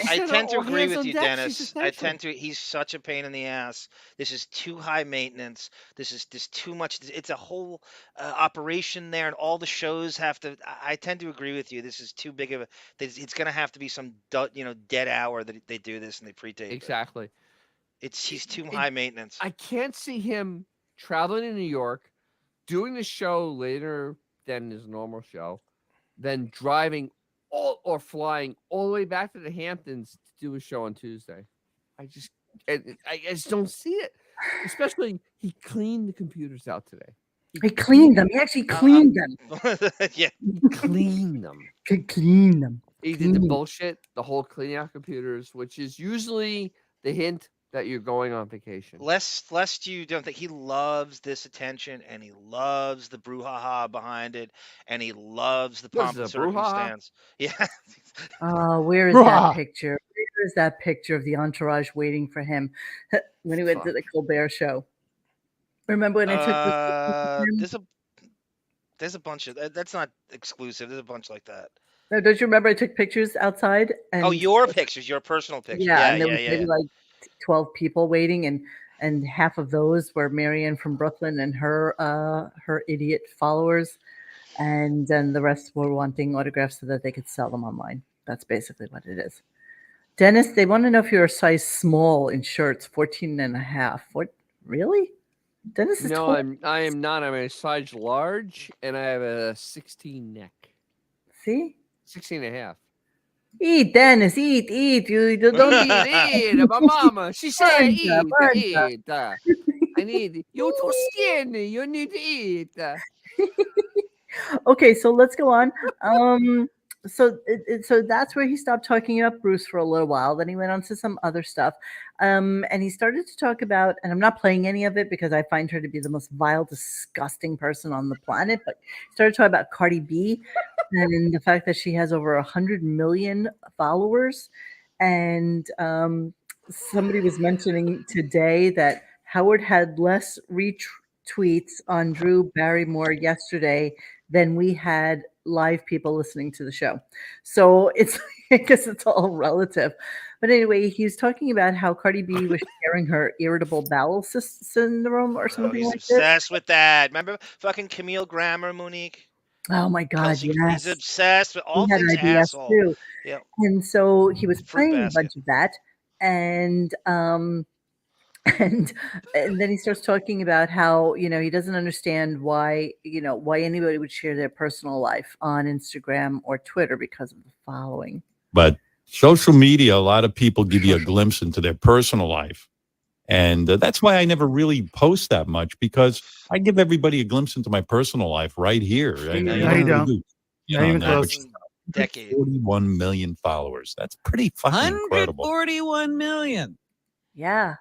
I tend to agree with you, Dennis. He's such a pain in the ass. This is too high maintenance. This is too much. It's a whole operation there, and all the shows have to. I tend to agree with you. This is too big of a. It's going to have to be some dead hour that they do this and they pre-tape. Exactly. He's too high maintenance. I can't see him traveling to New York, doing the show later than his normal show, then driving or flying all the way back to the Hamptons to do a show on Tuesday. I just don't see it. Especially, he cleaned the computers out today. He cleaned them. He actually cleaned them. Yeah, he cleaned them. He cleaned them. He did the bullshit, the whole cleaning out computers, which is usually the hint that you're going on vacation. Lest you don't think he loves this attention, and he loves the brouhaha behind it, and he loves the pomp and circumstance. Yeah. Where is that picture? Where is that picture of the entourage waiting for him when he went to the Colbert Show? Remember when I took there's a bunch of that's not exclusive. There's a bunch like that. No, don't you remember I took pictures outside? And your pictures, your personal pictures. Yeah, and there was maybe like 12 people waiting, and half of those were Marianne from Brooklyn and her idiot followers, and then the rest were wanting autographs so that they could sell them online. That's basically what it is. Dennis, they want to know if you're a size small in shirts, 14 and a half. What, really? Dennis is No, I am not. I'm a size large, and I have a 16 neck. See? 16 and a half. Eat, Dennis, eat. You don't eat. My mama, she said eat. I need, you're too skinny. You need to eat. Okay, so let's go on. So that's where he stopped talking about Bruce for a little while. Then he went on to some other stuff. And he started to talk about, and I'm not playing any of it because I find her to be the most vile, disgusting person on the planet, but he started talking about Cardi B and the fact that she has over 100 million followers. And somebody was mentioning today that Howard had less retweets on Drew Barrymore yesterday than we had live people listening to the show. So it's, I guess it's all relative. But anyway, he was talking about how Cardi B was sharing her irritable bowel syndrome or something like that. He's obsessed with that. Remember fucking Camille Grammer, Monique? Oh my God, yes. He's obsessed with all things asshole. Too. Yeah. And so he was playing a bunch of that. And then he starts talking about how, he doesn't understand why anybody would share their personal life on Instagram or Twitter because of the following. But social media, a lot of people give you a glimpse into their personal life. And that's why I never really post that much, because I give everybody a glimpse into my personal life right here. You don't. Even close. Decade. 41 million followers. That's pretty fucking incredible. 141 million. Yeah.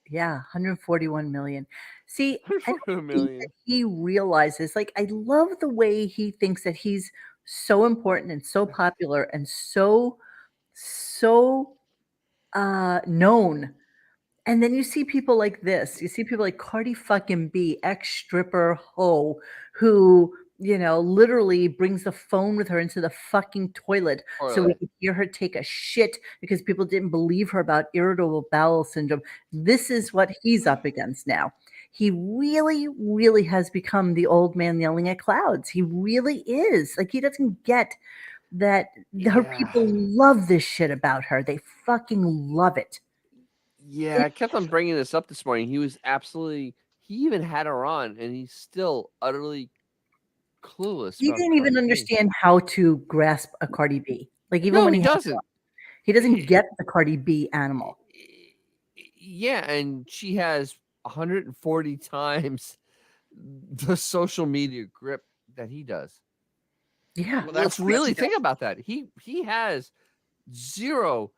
Yeah, 141 million. See, I don't think that he realizes, I love the way he thinks that he's so important and so popular and so known. And then you see people like this. You see people like Cardi fucking B, ex-stripper hoe, who, literally brings the phone with her into the fucking toilet so we could hear her take a shit because people didn't believe her about irritable bowel syndrome. This is what he's up against now. He really, really has become the old man yelling at clouds. He really is. He doesn't get that her people love this shit about her. They fucking love it. Yeah, I kept on bringing this up this morning. He even had her on, and he's still utterly clueless. He didn't even understand how to grasp a Cardi B. Even when he doesn't get the Cardi B animal. Yeah, and she has 140 times the social media grip that he does. Yeah, let's really think about that. He has zero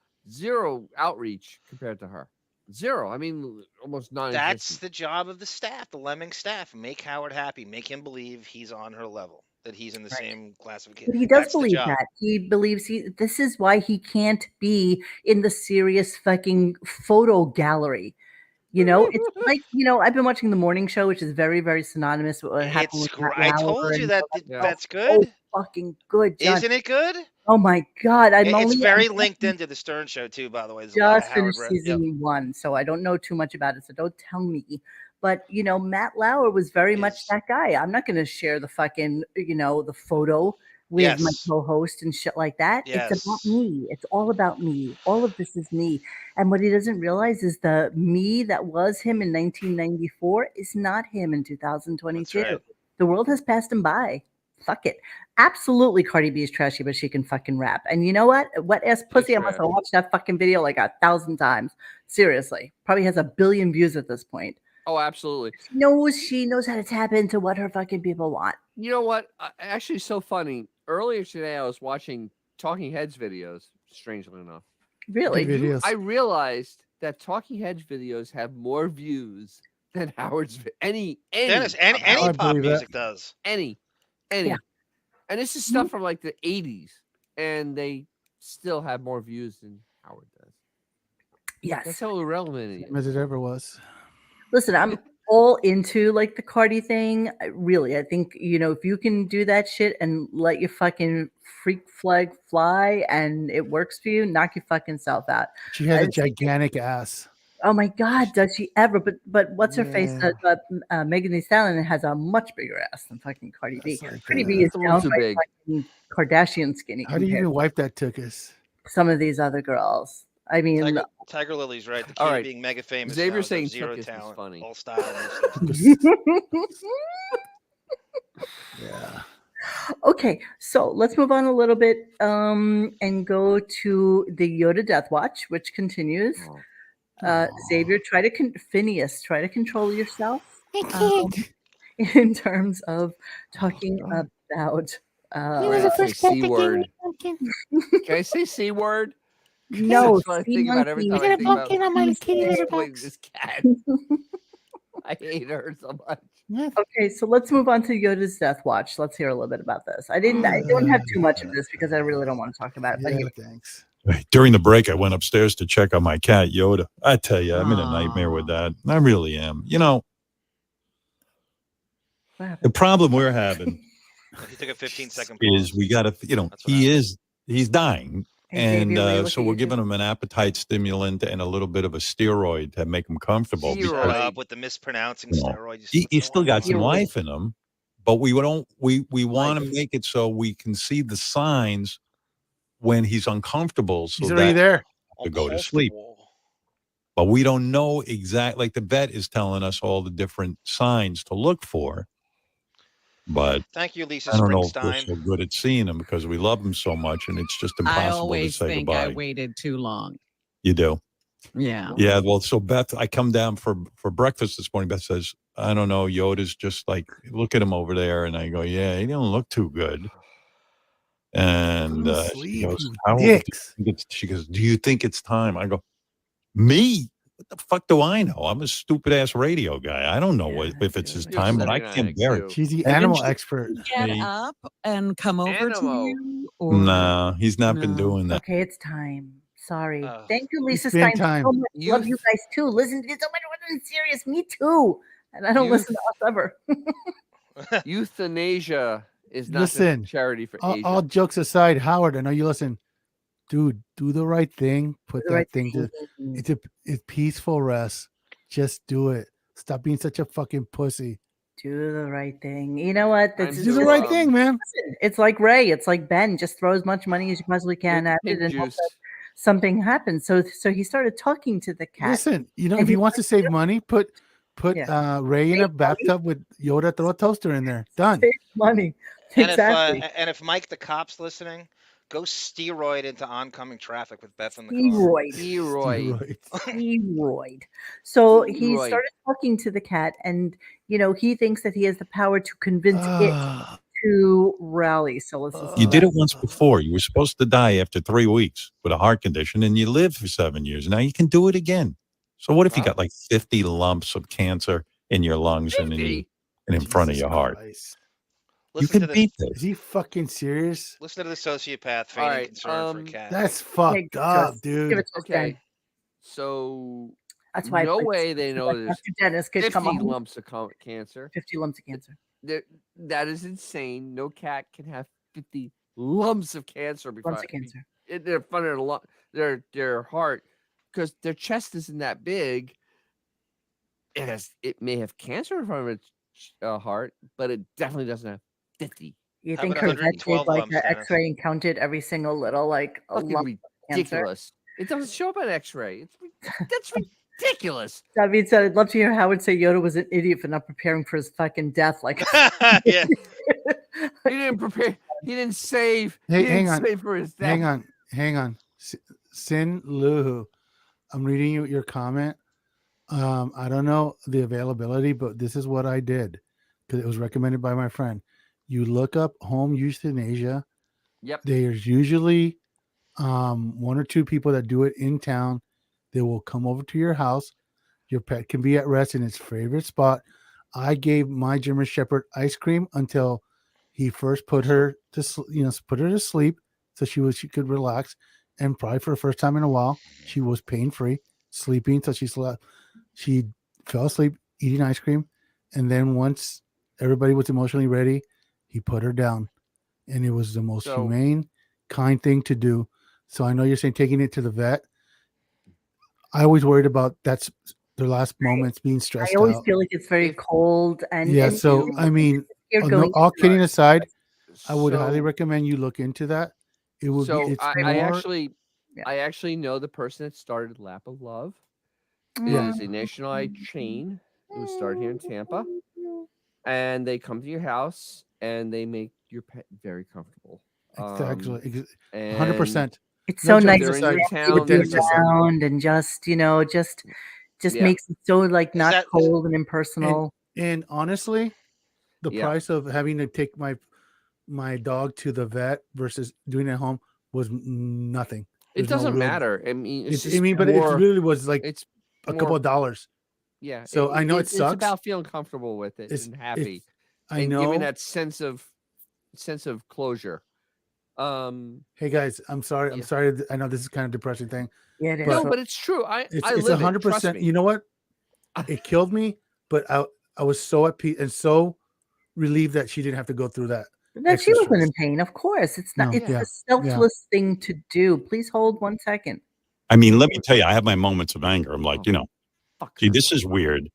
outreach compared to her. Zero. I mean, almost non-existent. That's the job of the staff, the Lemming staff. Make Howard happy. Make him believe he's on her level, that he's in the same classification. But he does believe that. He believes this is why he can't be in the Sirius fucking photo gallery. It's like, I've been watching the morning show, which is very, very synonymous with what happened with Matt I Lauer told you that and that's good. So fucking good, John. Isn't it good? Oh my God. It's very linked into the Stern Show too, by the way. Just finished season 1, so I don't know too much about it, so don't tell me. But, Matt Lauer was very much that guy. I'm not going to share the fucking, the photo with my co-host and shit like that. It's about me. It's all about me. All of this is me. And what he doesn't realize is the me that was him in 1994 is not him in 2022. Right. The world has passed him by. Fuck it. Absolutely, Cardi B is trashy, but she can fucking rap. And you know what? Wet ass pussy. I must have watched that fucking video like 1,000 times. Seriously. Probably has 1 billion views at this point. Oh, absolutely. She knows how to tap into what her fucking people want. You know what? Actually, so funny. Earlier today, I was watching Talking Heads videos, strangely enough. Really? I realized that Talking Heads videos have more views than Howard's. Any pop music does. Any. Yeah. And this is stuff from like the 80s, and they still have more views than Howard does. Yes. That's how irrelevant it is. As it ever was. Listen, I'm all into like the Cardi thing. I think, if you can do that shit and let your fucking freak flag fly and it works for you, knock your fucking self out. She has a gigantic ass. Oh my God, does she ever? But what's her face? Megan Thee Stallion has a much bigger ass than fucking Cardi B. Cardi B is downright fucking Kardashian skinny. How do you even wipe that tuchus? Some of these other girls. I mean, Tiger Lily's right. The key to being mega famous. Xavier saying zero tuchus talent, is funny. all style. Yeah. Okay, so let's move on a little bit and go to the Yoda Death Watch, which continues. Xavier, Phineas, try to control yourself. I can't. In terms of talking about C word. Can I say C word? No, I think about every time I think about on my kitty litter box. This cat. I hate her so much. Okay, so let's move on to Yoda's Death Watch. Let's hear a little bit about this. I don't have too much of this because I really don't want to talk about it. But anyway. Thanks. During the break, I went upstairs to check on my cat, Yoda. I tell you, I'm in a nightmare with that. I really am. The problem we're having he took a 15-second is we got to, he's dying. And so we're giving him an appetite stimulant and a little bit of a steroid to make him comfortable. With the mispronouncing steroid. He's still got some life in him, but we want to make it so we can see the signs when he's uncomfortable. So he's already there to go to sleep. But we don't know exactly. Like the vet is telling us all the different signs to look for. But thank you, Lisa I don't know Springsteen. if we're so good at seeing him because we love him so much, and it's just impossible to say goodbye. I always think I waited too long. You do? Yeah. Yeah. Well, so Beth, I come down for breakfast this morning. Beth says, I don't know, Yoda's just like, look at him over there. And I go, yeah, he don't look too good. And she goes, she goes, do you think it's time? I go, me? What the fuck do I know? I'm a stupid ass radio guy. I don't know if it's his time, but I can't bear it. She's the animal expert. Get up and come over to you? No, he's not been doing that. Okay, it's time. Sorry. Thank you, Lisa Stein. So much. Love you guys too. Listen to you so much more than serious. Me too. And I don't listen to us ever. Euthanasia is not a charity for Asia. All jokes aside, Howard, I know you listen. Dude, do the right thing. Put that thing to it's peaceful rest. Just do it. Stop being such a fucking pussy. Do the right thing. You know what? Do the right thing, man. It's like Ray. It's like Ben. Just throw as much money as you possibly can at it and hope that something happens. So he started talking to the cat. Listen, if he wants to save money, put Ray in a bathtub with Yoda. Throw a toaster in there. Done. Save money. Exactly. And if Mike the cop's listening, go steroid into oncoming traffic with Beth in the Steroid. So he started talking to the cat, and he thinks that he has the power to convince it to rally. So let's you did it once before. You were supposed to die after 3 weeks with a heart condition, and you lived for 7 years. Now you can do it again. So what if you got like 50 lumps of cancer in your lungs 50? and in front of your heart? You Listen can to beat this. this. Is he fucking serious? Listen to the sociopath feigning concern for a cat. That's fucked up, dude. Okay, so That's why no way they know there's Dr. Dennis could 50 come on. lumps of cancer. 50 lumps of cancer. That is insane. No cat can have 50 lumps of cancer in their front of their heart, because their chest isn't that big. It may have cancer in front of its heart, but it definitely doesn't have 50. You think her vet did like an X-ray and counted every single little like a lump of cancer? Ridiculous. It doesn't show up on X-ray. That's ridiculous. David said, "I'd love to hear Howard say Yoda was an idiot for not preparing for his fucking death." Like, yeah, he didn't prepare. He didn't save. Hey, he hang didn't on. save for his death. Hang on. Sin Luhu, I'm reading your comment. I don't know the availability, but this is what I did because it was recommended by my friend. You look up home euthanasia. Yep. There's usually one or two people that do it in town. They will come over to your house. Your pet can be at rest in its favorite spot. I gave my German Shepherd ice cream until he first put her to sleep, so she could relax. And probably for the first time in a while, she was pain free, sleeping till she slept. She fell asleep eating ice cream, and then once everybody was emotionally ready, he put her down, and it was the most humane, kind thing to do. So I know you're saying taking it to the vet. I always worried about that's their last moments being stressed out. I always feel like it's very cold and so I mean, all kidding aside, I would highly recommend you look into that. It would be. It's I actually know the person that started Lap of Love. It is a nationwide chain. It was started here in Tampa, and they come to your house and they make your pet very comfortable. Exactly, 100%. It's so nice to to be around and just makes it so like not cold and impersonal. And honestly, the price of having to take my dog to the vet versus doing it at home was nothing. It doesn't matter. I mean, but it really was like it's a couple of dollars. Yeah. So I know it sucks. It's about feeling comfortable with it and happy. I know, giving that sense of closure. Hey guys, I'm sorry. I'm sorry. I know this is kind of depressing thing. Yeah, it is. No, but it's true. It's 100%. You know what? It killed me, but I was so at peace and so relieved that she didn't have to go through that. That she wasn't in pain, of course. It's not. It's a selfless thing to do. Please hold 1 second. I mean, let me tell you, I have my moments of anger. I'm like, see, this is weird.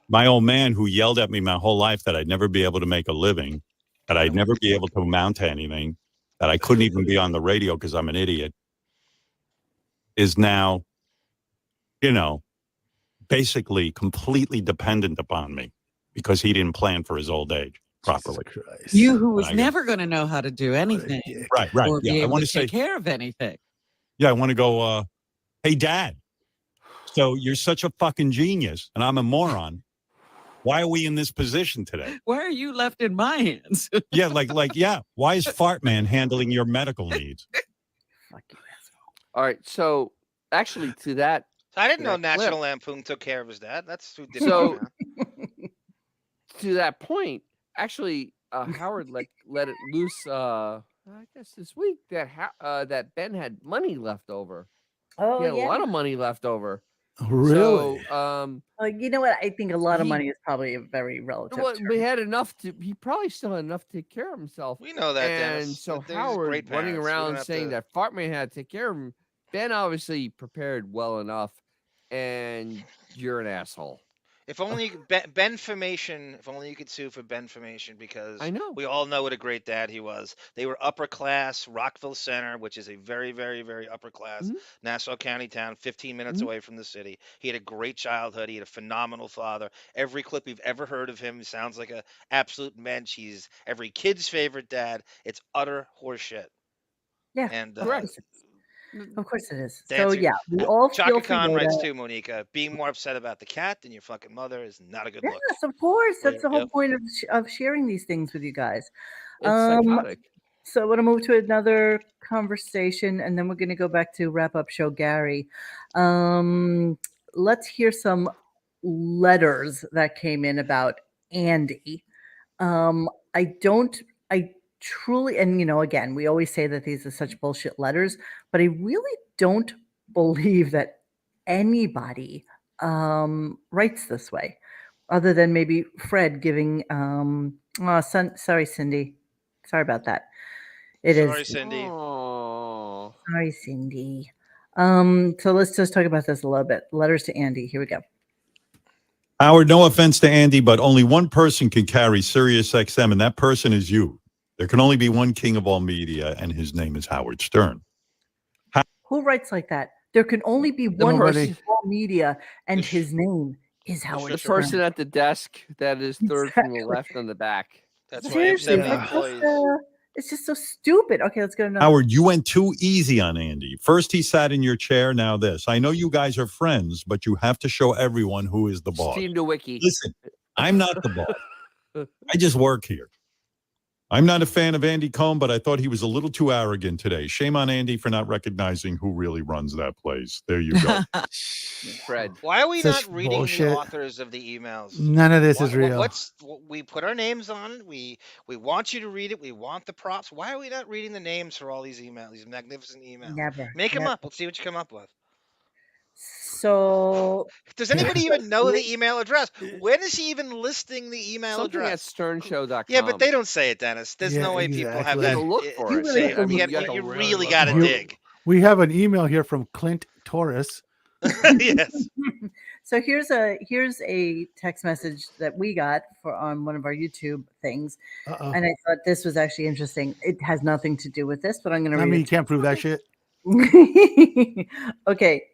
My old man who yelled at me my whole life that I'd never be able to make a living, that I'd never be able to amount to anything, that I couldn't even be on the radio because I'm an idiot, is now, basically completely dependent upon me because he didn't plan for his old age properly. You who was never going to know how to do anything. Right. Or be able to take care of anything. Yeah, I want to go, hey, Dad, so you're such a fucking genius and I'm a moron. Why are we in this position today? Why are you left in my hands? Yeah, why is Fart Man handling your medical needs? Fuck you, asshole. All right, so actually to that. I didn't know National Lampoon took care of his dad. That's who did so. To that point, actually, Howard let it loose. I guess this week that Ben had money left over. Oh, he had a lot of money left over. Really? So, you know what? I think a lot of money is probably a very relative. Well, we had enough to. He probably still had enough to take care of himself. We know that, and Dennis. so Howard running around saying that Fartman had to take care of him. Ben obviously prepared well enough, and you're an asshole. If only Benformation, if only you could sue for Benformation, because I know we all know what a great dad he was. They were upper class, Rockville Center, which is a very, very, very upper class Nassau County town, 15 minutes away from the city. He had a great childhood. He had a phenomenal father. Every clip we've ever heard of him sounds like an absolute mensch. He's every kid's favorite dad. It's utter horseshit. Yeah, and correct. Of course it is. So yeah, we all Chaka feel Khan writes too, Monica. Being more upset about the cat than your fucking mother is not a good look. Yes, of course. That's the whole point of sharing these things with you guys. It's psychotic. So I want to move to another conversation, and then we're going to go back to wrap up show Gary. Let's hear some letters that came in about Andy. I truly, and again, we always say that these are such bullshit letters, but I really don't believe that anybody writes this way, other than maybe Fred giving. Sorry, Cindy. Sorry about that. Sorry, Cindy. Oh. Sorry, Cindy. So let's just talk about this a little bit. Letters to Andy. Here we go. Howard, no offense to Andy, but only one person can carry SiriusXM, and that person is you. There can only be one king of all media, and his name is Howard Stern. Who writes like that? There can only be one person of all media, and his name is Howard Stern. The person at the desk that is third from the left on the back. That's why I'm Seriously, 70 employees. it's just so stupid. Okay, let's go to another. Howard, you went too easy on Andy. First, he sat in your chair. Now this. I know you guys are friends, but you have to show everyone who is the boss. Steam to Wiki. Listen, I'm not the boss. I just work here. I'm not a fan of Andy Cohen, but I thought he was a little too arrogant today. Shame on Andy for not recognizing who really runs that place. There you go. Fred. Why are we Such not reading bullshit. the authors of the emails? None of this is real. We put our names on it. We want you to read it. We want the props. Why are we not reading the names for all these emails? These magnificent emails. Never. Make them up. Let's see what you come up with. So does anybody even know the email address? When is he even listing the email Something address? at sternshow.com. Yeah, but they don't say it, Dennis. There's no way people have that. Look for You it. really have to You really got to dig. We have an email here from Clint Torres. Yes. So here's a text message that we got on one of our YouTube things, and I thought this was actually interesting. It has nothing to do with this, but I'm going to read it. You can't prove that shit. Okay.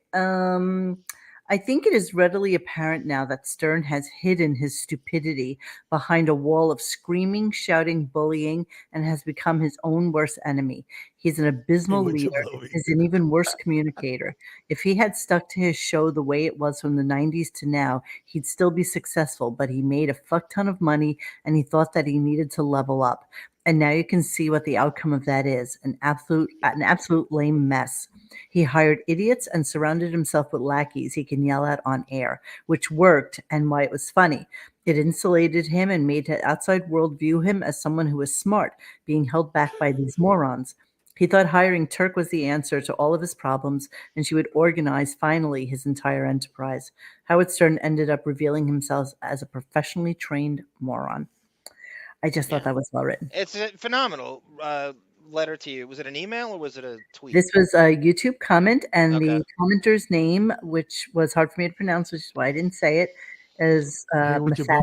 I think it is readily apparent now that Stern has hidden his stupidity behind a wall of screaming, shouting, bullying, and has become his own worst enemy. He's an abysmal leader, is an even worse communicator. If he had stuck to his show the way it was from the 90s to now, he'd still be successful, but he made a fuck ton of money and he thought that he needed to level up. And now you can see what the outcome of that is, an absolute lame mess. He hired idiots and surrounded himself with lackeys he can yell at on air, which worked and why it was funny. It insulated him and made the outside world view him as someone who was smart, being held back by these morons. He thought hiring Turk was the answer to all of his problems, and she would organize, finally, his entire enterprise. Howard Stern ended up revealing himself as a professionally trained moron. I just thought that was well written. It's a phenomenal letter to you. Was it an email or was it a tweet? This was a YouTube comment, and the commenter's name, which was hard for me to pronounce, which is why I didn't say it, is Methadras.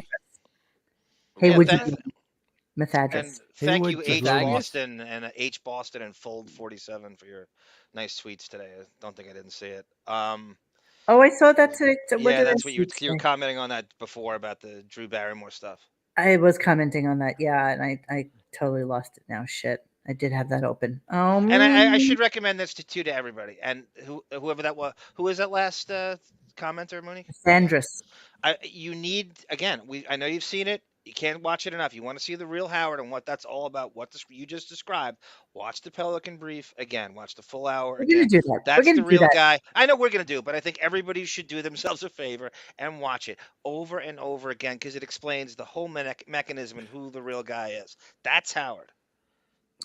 Hey, would you be Methadras? And thank you, H. Boston and H. Boston and Fold 47 for your nice tweets today. I don't think I didn't see it. Oh, I saw that today. Yeah, that's what you were commenting on that before about the Drew Barrymore stuff. I was commenting on that, yeah, and I totally lost it now. Shit, I did have that open. And I should recommend this to everybody. And whoever that was, who was that last commenter, Mooney? Sandras. You need, again, I know you've seen it. You can't watch it enough. You want to see the real Howard and what that's all about, what you just described. Watch the Pelican Brief again. Watch the full hour again. We're gonna do that. That's the real guy. I know we're going to do it, but I think everybody should do themselves a favor and watch it over and over again because it explains the whole mechanism and who the real guy is. That's Howard.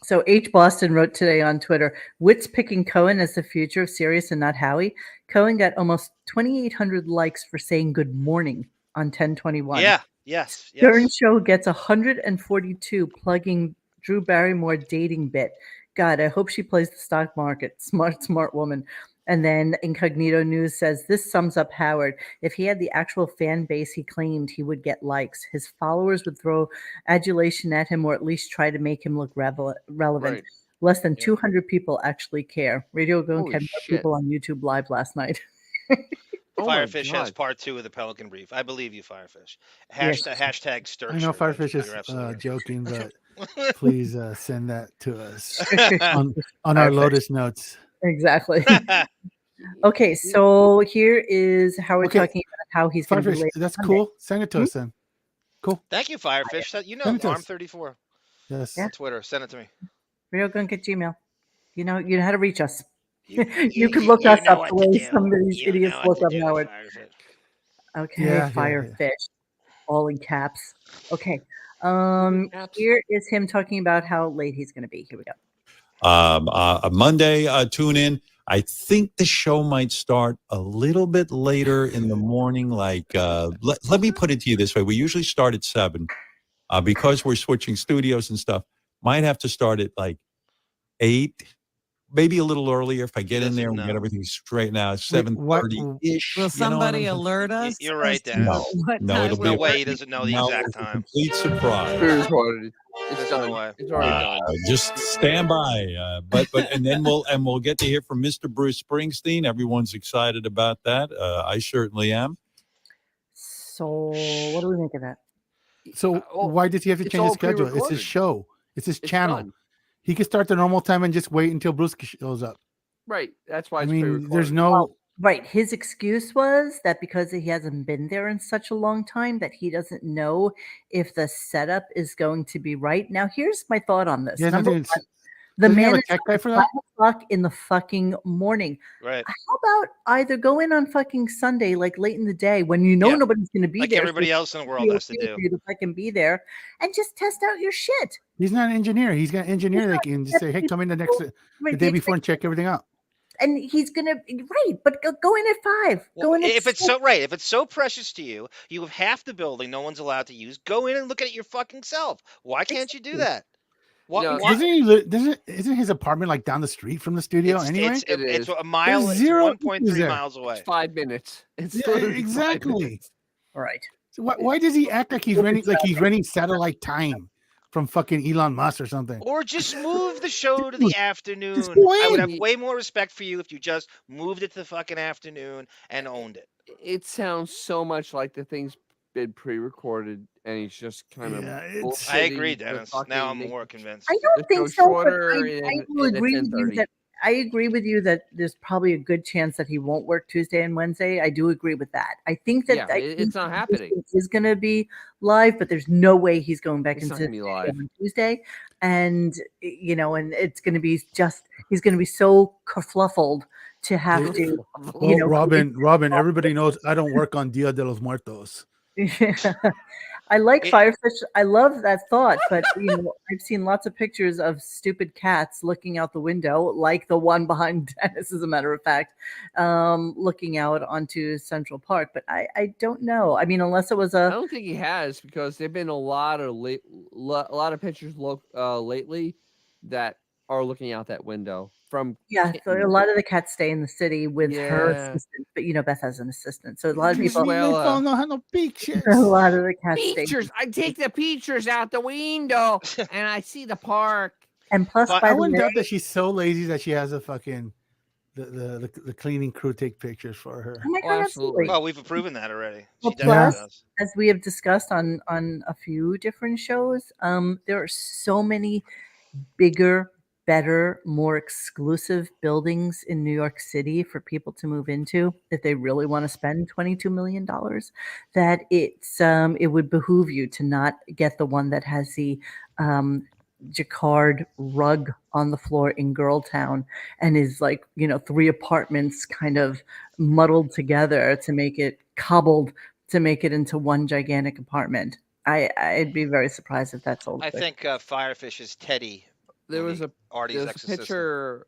So H. Boston wrote today on Twitter, Wit's picking Cohen as the future of Sirius and not Howie. Cohen got almost 2,800 likes for saying good morning on 1021. Yeah. Yes. Stern Show gets 142 plugging Drew Barrymore dating bit. God, I hope she plays the stock market. Smart woman. And then Incognito News says, this sums up Howard. If he had the actual fan base he claimed, he would get likes. His followers would throw adulation at him or at least try to make him look relevant. Right. Less than 200 people actually care. RadioGunk had more people on YouTube Live last night. Firefish has part 2 of the Pelican Brief. I believe you, Firefish. Hashtag Stern. I know Firefish is joking, but please send that to us on our Lotus notes. Exactly. Okay, so here is Howard talking about how he's going to relate. That's cool. Send it to us then. Cool. Thank you, Firefish. You know, Arm 34. Yes. On Twitter. Send it to me. RadioGunk at Gmail. You know how to reach us. You can look us up the way some of these idiots look up Howard. Okay, Firefish, all in caps. Okay, here is him talking about how late he's going to be. Here we go. Monday, tune in. I think the show might start a little bit later in the morning. Like, let me put it to you this way: we usually start at 7, because we're switching studios and stuff. Might have to start at like 8. Maybe a little earlier if I get in there and get everything straight now. 7:30-ish. Will somebody alert us? You're right, Dennis. No, it'll be no way he doesn't know the exact time. Complete surprise. Pre-recorded. It's done. No way. It's already done. Just stand by. But and then we'll get to hear from Mr. Bruce Springsteen. Everyone's excited about that. I certainly am. So what do we make of that? So why does he have to change his schedule? It's his show. It's his channel. Done. He could start the normal time and just wait until Bruce shows up. Right. That's why I it's mean, pre-recorded. there's no... Right. His excuse was that because he hasn't been there in such a long time that he doesn't know if the setup is going to be right. Now, here's my thought on this. Number one, the man is 5 o'clock in the fucking morning. Right. How about either go in on fucking Sunday, like late in the day, when you know nobody's going to be like there, everybody else in the world has to do. For you to fucking be there and just test out your shit. He's not an engineer. He's got an engineer that can just say, "Hey, come in the day before and check everything out." And he's gonna but go in at 5. Go in at if it's so precious to you, you have half the building no one's allowed to use. Go in and look at it your fucking self. Why can't you do that? Isn't his apartment like down the street from the studio anyway? It's a mile. It's 1.3 miles away. It's 5 minutes. Exactly. All right. So why does he act like he's renting satellite time from fucking Elon Musk or something? Or just move the show to the afternoon. I would have way more respect for you if you just moved it to the fucking afternoon and owned it. It sounds so much like the thing's been pre-recorded, and he's just kind of. I agree, Dennis. Now I'm more convinced. I don't think so. But I will agree with you that I agree with you that there's probably a good chance that he won't work Tuesday and Wednesday. I do agree with that. I think that it's not happening. It is going to be live, but there's no way he's going back into live on Tuesday. And and it's going to be he's going to be so kerfluffled to have to. Robin, everybody knows I don't work on Dia de los Muertos. I like Firefish. I love that thought, but I've seen lots of pictures of stupid cats looking out the window, like the one behind Dennis, as a matter of fact, looking out onto Central Park. But I don't know. I mean, unless it was I don't think he has, because there've been a lot of pictures lately that are looking out that window. So a lot of the cats stay in the city with her assistant, but Beth has an assistant, so a lot of people don't know how no pictures. A lot of the cats pictures. I take the pictures out the window and I see the park. And plus, I wouldn't doubt that she's so lazy that she has a fucking the cleaning crew take pictures for her. Oh my God, absolutely. Well, we've proven that already. Well, plus, as we have discussed on a few different shows, there are so many bigger, better, more exclusive buildings in New York City for people to move into if they really want to spend $22 million, that it would behoove you to not get the one that has the jacquard rug on the floor in Girltown and is like 3 apartments kind of muddled together to make it cobbled to make it into one gigantic apartment. I'd be very surprised if that's all. I think Firefish is Teddy. There was a Artie's picture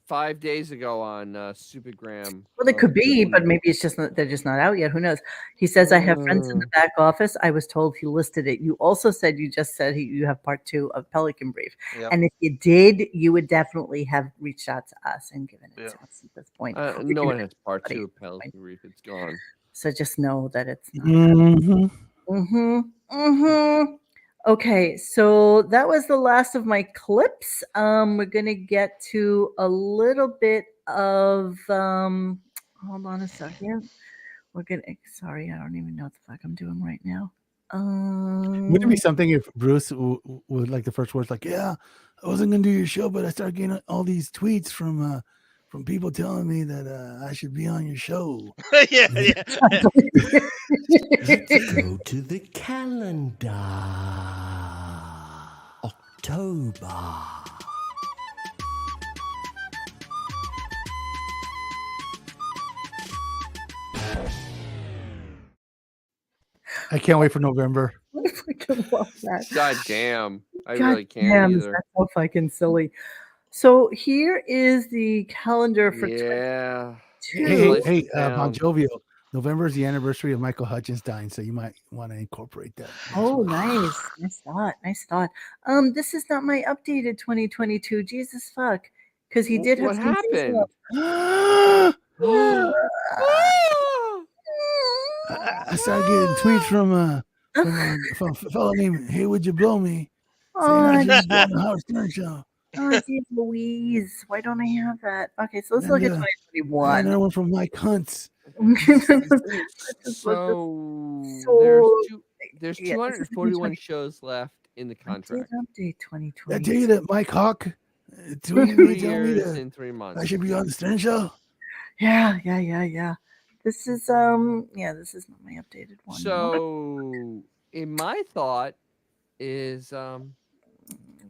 5 days ago on Supergram. Well, it could be, but maybe it's just they're just not out yet. Who knows? He says, "I have friends in the back office. I was told he listed it." You also said you have part 2 of Pelican Brief, and if you did, you would definitely have reached out to us and given it to us at this point. No one has part 2 of Pelican Brief. It's gone. So just know that it's not. Okay, so that was the last of my clips. We're gonna get to a little bit of hold on a second. Sorry, I don't even know what the fuck I'm doing right now. Wouldn't it be something if Bruce would like the first words like, "Yeah, I wasn't gonna do your show, but I started getting all these tweets from people telling me that I should be on your show." yeah. Go to the calendar. October. I can't wait for November. I fucking love that. God damn. I God really can't damn, either. that's so fucking silly. So here is the calendar for Yeah. Hey, Bon Jovial. November is the anniversary of Michael Hutchins dying, so you might want to incorporate that. Oh, nice. Nice thought. Nice thought. This is not my updated 2022. Jesus fuck. Because he did have What some things happened? I started getting tweets from a fellow named Hey, would you blow me? Saying I should be on the Howard Stern show. Oh, geez Louise. Why don't I have that? Okay, so let's look at I got 2021. another one from Mike Huntz. There's 241 shows left in the contract. Update 2020. I tell you that Mike Hawk tweeted 3 me, telling me years that and 3 months. I should be on the Stern show. Yeah. This is this is not my updated one. So, in my thought is I'm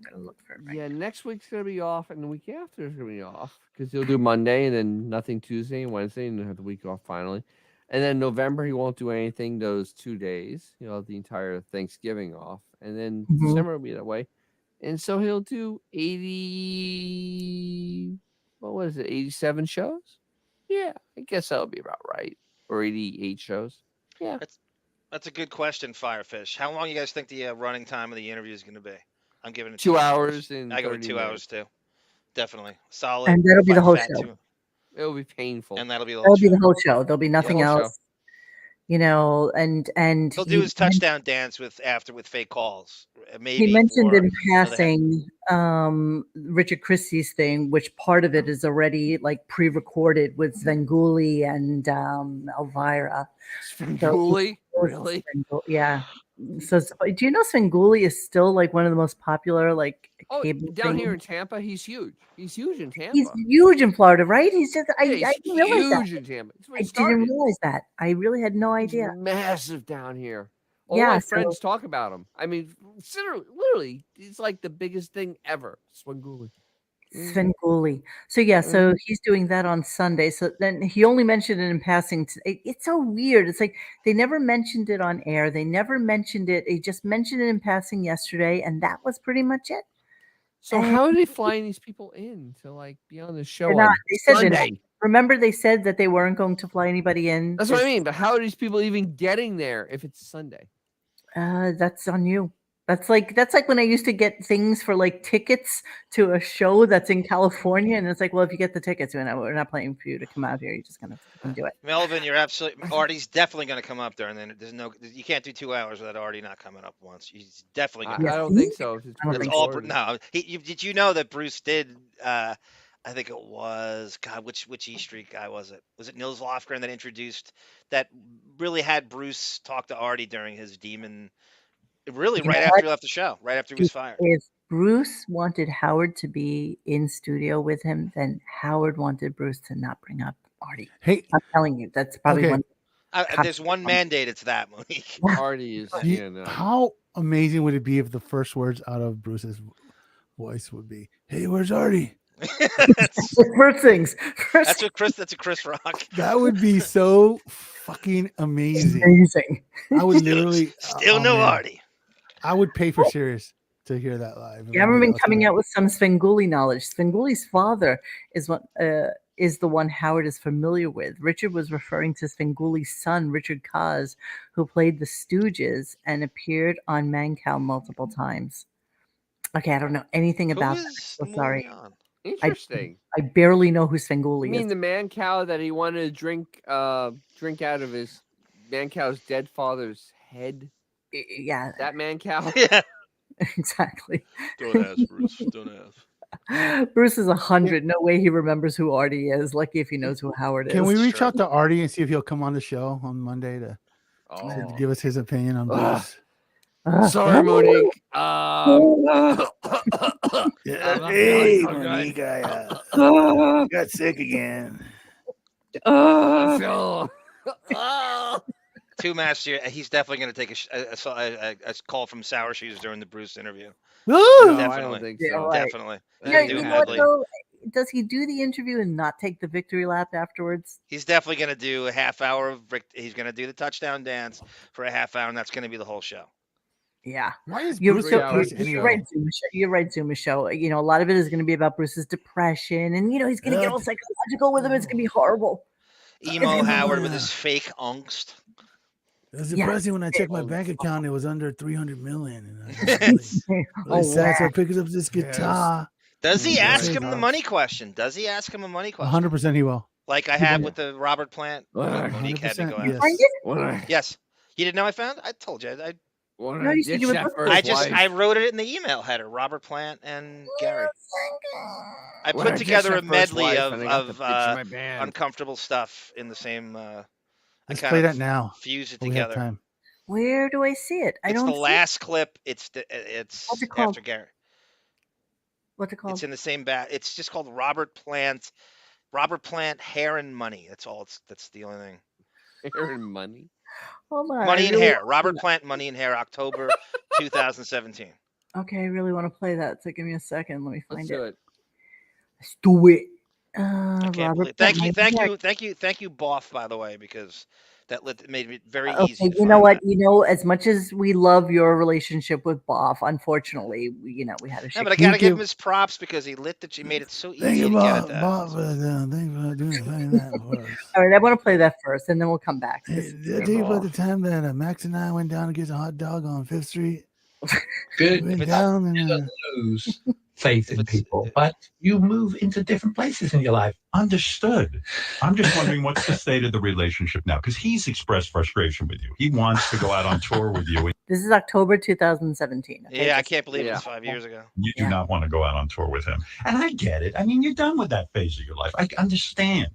gonna look for it right now. next week's gonna be off, and the week after is gonna be off because he'll do Monday and then nothing Tuesday and Wednesday, and he'll have the week off finally. And then November he won't do anything those 2 days. He'll have the entire Thanksgiving off, and then December will be that way. And so he'll do 80. What was it? 87 shows. Yeah, I guess that'll be about right. Or 88 shows. Yeah. That's a good question, Firefish. How long you guys think the running time of the interview is going to be? I'm giving it 2 hours and I go with 30 2 minutes. hours too. Definitely solid. And that'll be the whole show. It'll be painful. And that'll be the whole show. There'll be nothing whole else. You know, and he'll do his touchdown dance with fake calls. Maybe he mentioned in passing Richard Christie's thing, which part of it is already like pre-recorded with Svengoolie and Elvira. Svengoolie? Really? Yeah. So do you know Svengoolie is still like one of the most popular cable down here in Tampa, he's huge. He's huge in Tampa. He's huge in Florida, right? He's just I didn't realize that. Huge in Tampa. I didn't realize that. I really had no idea. He's massive down here. All my friends talk about him. I mean, literally, he's like the biggest thing ever. Svengoolie. So so he's doing that on Sunday. So then he only mentioned it in passing. It's so weird. It's like they never mentioned it on air. They never mentioned it. He just mentioned it in passing yesterday, and that was pretty much it. So how are they flying these people in to be on the show? They said Sunday. Remember, they said that they weren't going to fly anybody in. That's what I mean. But how are these people even getting there if it's Sunday? That's on you. That's like when I used to get things for tickets to a show that's in California, and it's like, well, if you get the tickets, we're not playing for you to come out here. You're just gonna do it. Melvin, you're absolutely. Artie's definitely gonna come up there, and then you can't do 2 hours without Artie not coming up once. He's definitely gonna. I don't think so. Did you know that Bruce did? I think it was which E Street guy was it? Was it Nils Lofgren that introduced that? Really had Bruce talk to Artie during his demon. Really, after he left the show, right after he was fired. If Bruce wanted Howard to be in studio with him, then Howard wanted Bruce to not bring up Artie. Hey, I'm telling you, that's probably one. There's one mandate. It's that, Monique. Artie is. How amazing would it be if the first words out of Bruce's voice would be, "Hey, where's Artie?" First things. That's a Chris Rock. That would be so fucking amazing. I would literally still no Artie. I would pay for Sirius to hear that live. Yeah, I remember him coming out with some Svengoolie knowledge. Svengoolie's father is the one Howard is familiar with. Richard was referring to Svengoolie's son, Richard Kaz, who played the Stooges and appeared on Mancow multiple times. Okay, I don't know anything about that. So sorry. Interesting. I barely know who Svengoolie is. You mean the man cow that he wanted to drink out of his man cow's dead father's head? Yeah. That man cow? Yeah. Exactly. Don't ask, Bruce. Don't ask. Bruce is 100. No way he remembers who Artie is. Lucky if he knows who Howard is. Can we reach out to Artie and see if he'll come on the show on Monday to give us his opinion on Bruce? Sorry, Monique. Hey, Monique, I got sick again. Two matches here. He's definitely going to take a call from Sour Shoes during the Bruce interview. No, I don't think so. Definitely. Yeah, you know what, though? does he do the interview and not take the victory lap afterwards? He's definitely going to do a half hour of. He's going to do the touchdown dance for a half hour, and that's going to be the whole show. Yeah. Why is you're Bruce you're right, Zuma show. You're right, Zuma show. You know, a lot of it is going to be about Bruce's depression, and he's going to get all psychological with him. It's going to be horrible. Emo Howard with his fake angst. It was depressing when I checked my bank account. It was under 300 million. And I sad, so I picked up this guitar. Does he ask him the money question? 100% he will. Like I have with the Robert Plant. Monique had to go out. Yes. You didn't know I found? I told you. I wrote it in the email header. Robert Plant and Gary. I put together a medley of uncomfortable stuff in the same. Let's play that now. Fuse it we have together. time. Where do I see it? It's the see last clip. It's What's it called? after Gary. What's it called? It's in the same bat. It's just called Robert Plant, Hair and Money. That's all. That's the only thing. Hair and Money. Hold on. Money and Hair. Robert Plant, Money and Hair, October 2017. Okay, I really want to play that. So give me a second. Let me find it. Let's do it. I can't believe. Thank you, Boff, by the way, because that made it very easy. You know what? As much as we love your relationship with Boff, unfortunately, we had to. Yeah, but I gotta give him his props because he made it so easy to get at that. Boff, thank you for doing that for us. All right, I want to play that first, and then we'll come back. Hey, did I tell you about the time that Max and I went down to get a hot dog on 5th Street? Good. Went down and lose faith in people, but you move into different places in your life. Understood. I'm just wondering what's the state of the relationship now, because he's expressed frustration with you. He wants to go out on tour with you. This is October 2017. Okay? Yeah, I can't believe it was 5 years ago. You do not want to go out on tour with him. And I get it. I mean, you're done with that phase of your life. I understand.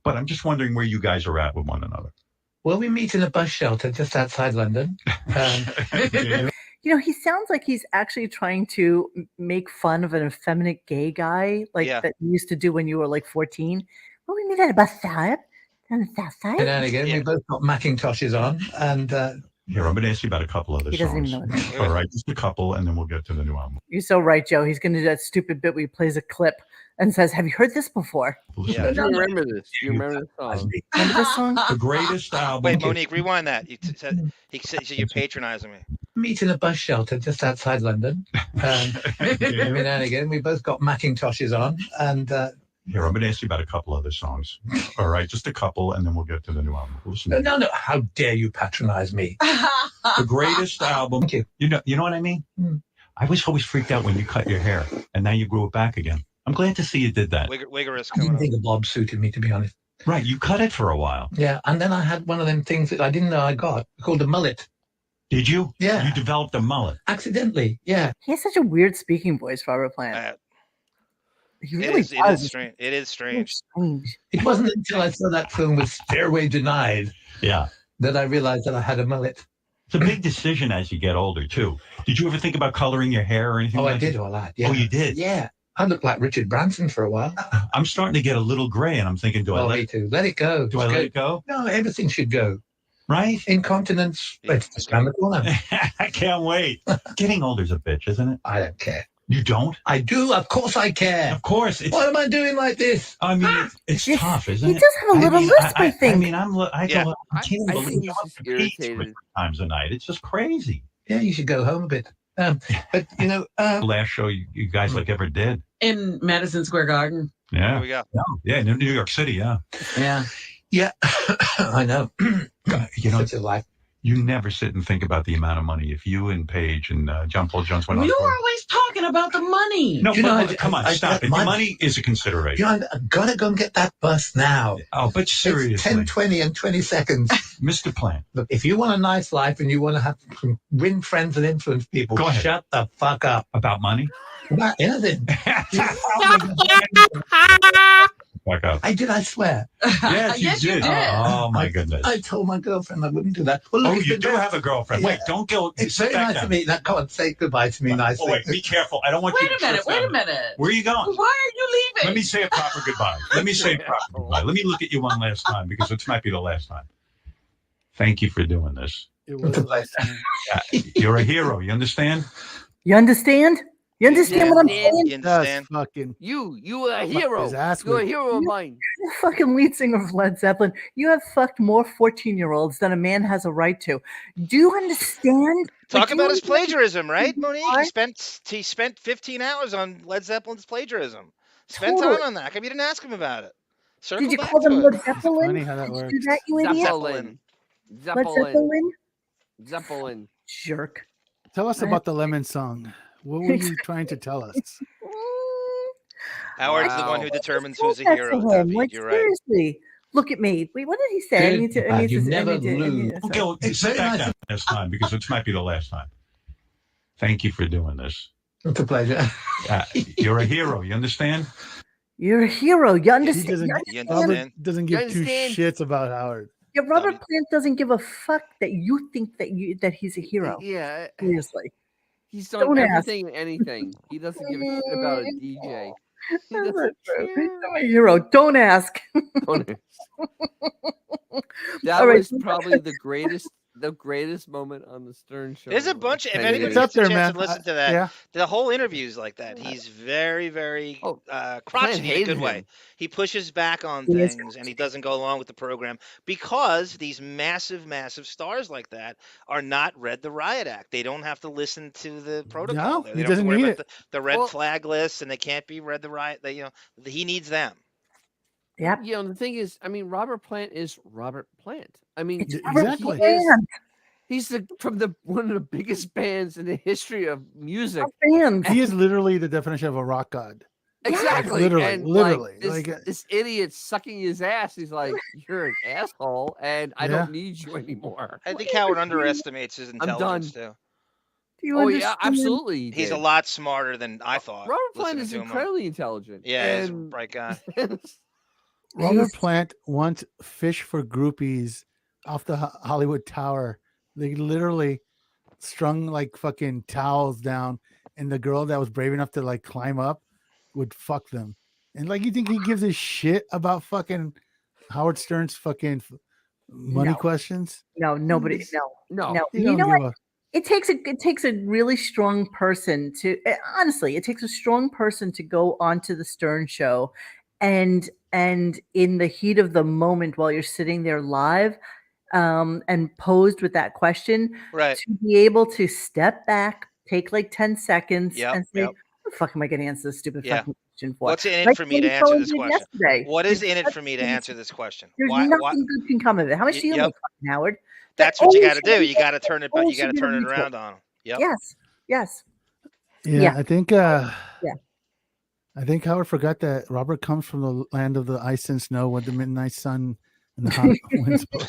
But I'm just wondering where you guys are at with one another. Well, we meet in a bus shelter just outside London. He sounds like he's actually trying to make fun of an effeminate gay guy, that you used to do when you were like 14. Well, we meet at a bus stop on the south side. And then again, we both got Macintoshes on, and here, I'm going to ask you about a couple other songs. He doesn't even know. All right, just a couple, and then we'll get to the new album. You're so right, Joe. He's going to do that stupid bit where he plays a clip and says, "Have you heard this before?" Yeah, I remember this. You remember this song? Remember this song? The greatest album. Wait, Monique, rewind that. He said you're patronizing me. Meet in a bus shelter just outside London. Every now and again, we both got Macintoshes on, and here, I'm going to ask you about a couple other songs. All right, just a couple, and then we'll get to the new album. Listen. No, how dare you patronize me? The greatest album. Thank you. You know what I mean? I was always freaked out when you cut your hair, and now you grew it back again. I'm glad to see you did that. Wigorous. I didn't think a bob suited me, to be honest. Right, you cut it for a while. Yeah, and then I had one of them things that I didn't know I got called a mullet. Did you? Yeah. You developed a mullet. Accidentally, yeah. He has such a weird speaking voice, Robert Plant. He really does. It is strange. It is strange. It wasn't until I saw that film with Stairway Denied that I realized that I had a mullet. It's a big decision as you get older, too. Did you ever think about coloring your hair or anything like that? I did all that, yeah. Oh, you did? Yeah. I looked like Richard Branson for a while. I'm starting to get a little gray, and I'm thinking, do I let me too. Let it go. Do I let it go? No, everything should go. Right? Incontinence, it's just around the corner. I can't wait. Getting older's a bitch, isn't it? I don't care. You don't? I do. Of course I care. Of course. What am I doing like this? I mean, it's tough, isn't it? He does have a little lisp, I think. I mean, I can't believe he's I'm irritated 3 times a night. It's just crazy. Yeah, you should go home a bit. But, last show you guys ever did. In Madison Square Garden. Yeah. Here we go. Yeah, in New York City, yeah. Yeah. Yeah, I know. It's a life. You never sit and think about the amount of money. If you and Paige and John Paul Jones went on You're tour. always talking about the money. No, come on, stop it. Money is a consideration. I've got to go and get that bus now. Oh, but seriously. It's 10, 20, and 20 seconds. Mr. Plant. Look, if you want a nice life and you want to win friends and influence people, go ahead. Shut the fuck up. About money? About anything. Back up. I did, I swear. Yes, you did. Oh, my goodness. I told my girlfriend I wouldn't do that. Well, look, you do have a girlfriend. Wait, don't go. It's very nice to meet. Now, come on, say goodbye to me nicely. Oh, wait, be careful. I don't want you to. Wait a minute. Where are you going? Why are you leaving? Let me say a proper goodbye. Let me look at you one last time, because it might be the last time. Thank you for doing this. It was a pleasure. You're a hero. You understand? You understand? You understand what I'm saying? You understand? You are a hero. You're a hero of mine. You're the fucking lead singer of Led Zeppelin. You have fucked more 14-year-olds than a man has a right to. Do you understand? Talk about his plagiarism, right, Monique? He spent 15 hours on Led Zeppelin's plagiarism. Spent time on that. How come you didn't ask him about it? Circle Did you back call them to Led it. Zeppelin? Funny how that works. Do that, you idiot? Zeppelin. Jerk. Tell us about the Lemon song. What were you trying to tell us? Howard's the one who determines who's a hero. David, Like, you're right. seriously. Look at me. Wait, what did he say? Okay, sit back down this time because it might be the last time. Thank you for doing this. It's a pleasure. You're a hero. You understand? You're a hero. You understand? Robert doesn't give two shits about Howard. Yeah, Robert Plant doesn't give a fuck that you think that he's a hero. Yeah. Seriously. He's done everything and anything. He doesn't give a shit about a DJ. He's a hero. Don't ask. That was probably the greatest moment on the Stern Show. There's a bunch. If anybody gets a chance to listen to that, the whole interview is like that. He's very, very crotchety in a good way. He pushes back on things and he doesn't go along with the program because these massive, massive stars like that are not read the Riot Act. They don't have to listen to the protocol. No, they he don't have to doesn't worry need about it. the red flag list, and they can't be read the Riot. He needs them. Yeah. The thing is, Robert Plant is Robert Plant. Exactly. He's one of the biggest bands in the history of music. He is literally the definition of a rock god. Exactly. Like, literally. This idiot sucking his ass. He's like, you're an asshole, and I don't need you anymore. I think Howard underestimates his intelligence too. Yeah, absolutely. He's a lot smarter than I thought. Robert Plant is incredibly intelligent. Yeah, he's a bright guy. Robert Plant once fished for groupies off the Hollywood Tower. They literally strung like fucking towels down, and the girl that was brave enough to like climb up would fuck them. And like, you think he gives a shit about fucking Howard Stern's fucking money questions? No, nobody. No. He You don't know give what? It takes a really strong person to honestly. It takes a strong person to go onto the Stern Show, and in the heat of the moment while you're sitting there live, and posed with that question, right? To be able to step back, take like 10 seconds, and say, "What the fuck am I going to answer this stupid fucking question for? What's in it Like for me to answer this question? What is in it for me to answer this question? There's nothing good can come of it. How much do you know, fucking Howard? That's what you got to do. You got to turn it. You got to turn it around on him. Yep. Yes. Yeah, I think. I think Howard forgot that Robert comes from the land of the ice and snow, with the midnight sun and the hot winds blow.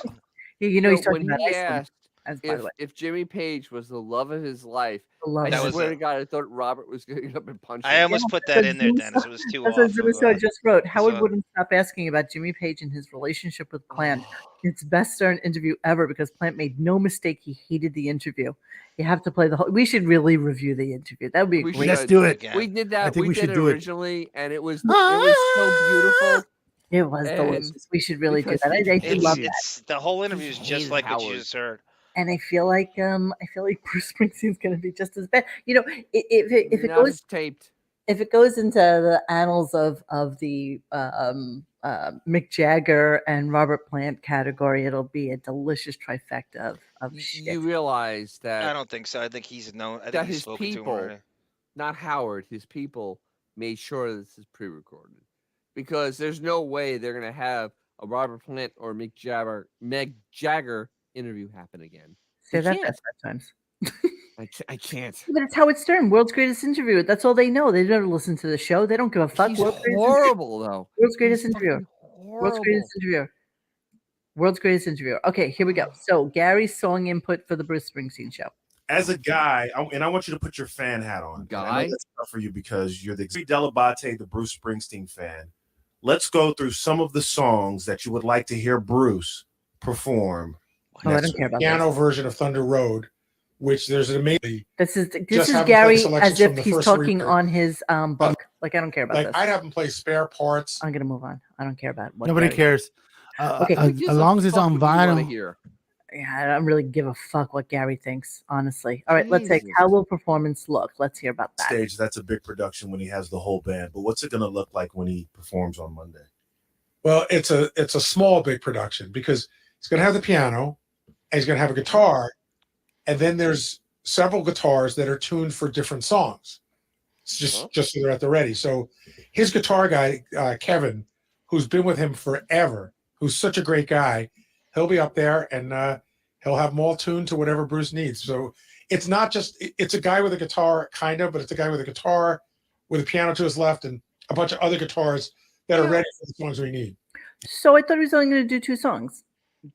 He's talking when about he Iceland, asked if Jimmy Page was the love of his life, love I of his swear life. to God, I thought Robert was going to get up and punch him. I almost put that in there, Dennis. It was too That's off. what I just wrote. Howard wouldn't stop asking about Jimmy Page and his relationship with Plant. It's best Stern interview ever because Plant made no mistake. He hated the interview. You have to play the whole. We should really review the interview. That would be great. Let's do it. We did that. I think we did should it do it. originally, and it was so beautiful. It was delicious. We should really do that. I should love that. The whole interview is just like what you just heard. And I feel like Bruce Springsteen's going to be just as bad. If it goes taped, if it goes into the annals of the Mick Jagger and Robert Plant category, it'll be a delicious trifecta of shit. You realize that I don't think so. I think he's known. I that think he's his spoken to him people, already. not Howard, his people made sure this is pre-recorded because there's no way they're going to have a Robert Plant or Mick Jagger interview happen again. Say that 5 times. I can't. But it's Howard Stern, world's greatest interviewer. That's all they know. They never listen to the show. They don't give a fuck. He's horrible, though. World's greatest interviewer. World's greatest interviewer. World's greatest interviewer. Okay, here we go. So Gary's song input for the Bruce Springsteen show. As a guy, and I want you to put your fan hat on. Guy? I know that's tough for you because you're the Delabate, the Bruce Springsteen fan. Let's go through some of the songs that you would like to hear Bruce perform. I don't care about piano version of Thunder Road, which there's an amazing. This is Gary as if he's talking on his book. Like, I don't care about this. I'd have him play Spare Parts. I'm gonna move on. I don't care about what Nobody cares. Okay. As long as it's on vinyl. Yeah, I don't really give a fuck what Gary thinks, honestly. All right, let's say, how will performance look? Let's hear about that. Stage, that's a big production when he has the whole band. But what's it going to look like when he performs on Monday? Well, it's a small, big production because he's going to have the piano and he's going to have a guitar. And then there's several guitars that are tuned for different songs. It's just so they're at the ready. So his guitar guy, Kevin, who's been with him forever, who's such a great guy, he'll be up there and he'll have them all tuned to whatever Bruce needs. So it's not just, it's a guy with a guitar, kind of, but it's a guy with a guitar with a piano to his left and a bunch of other guitars that are ready for the songs we need. So I thought he was only going to do 2 songs.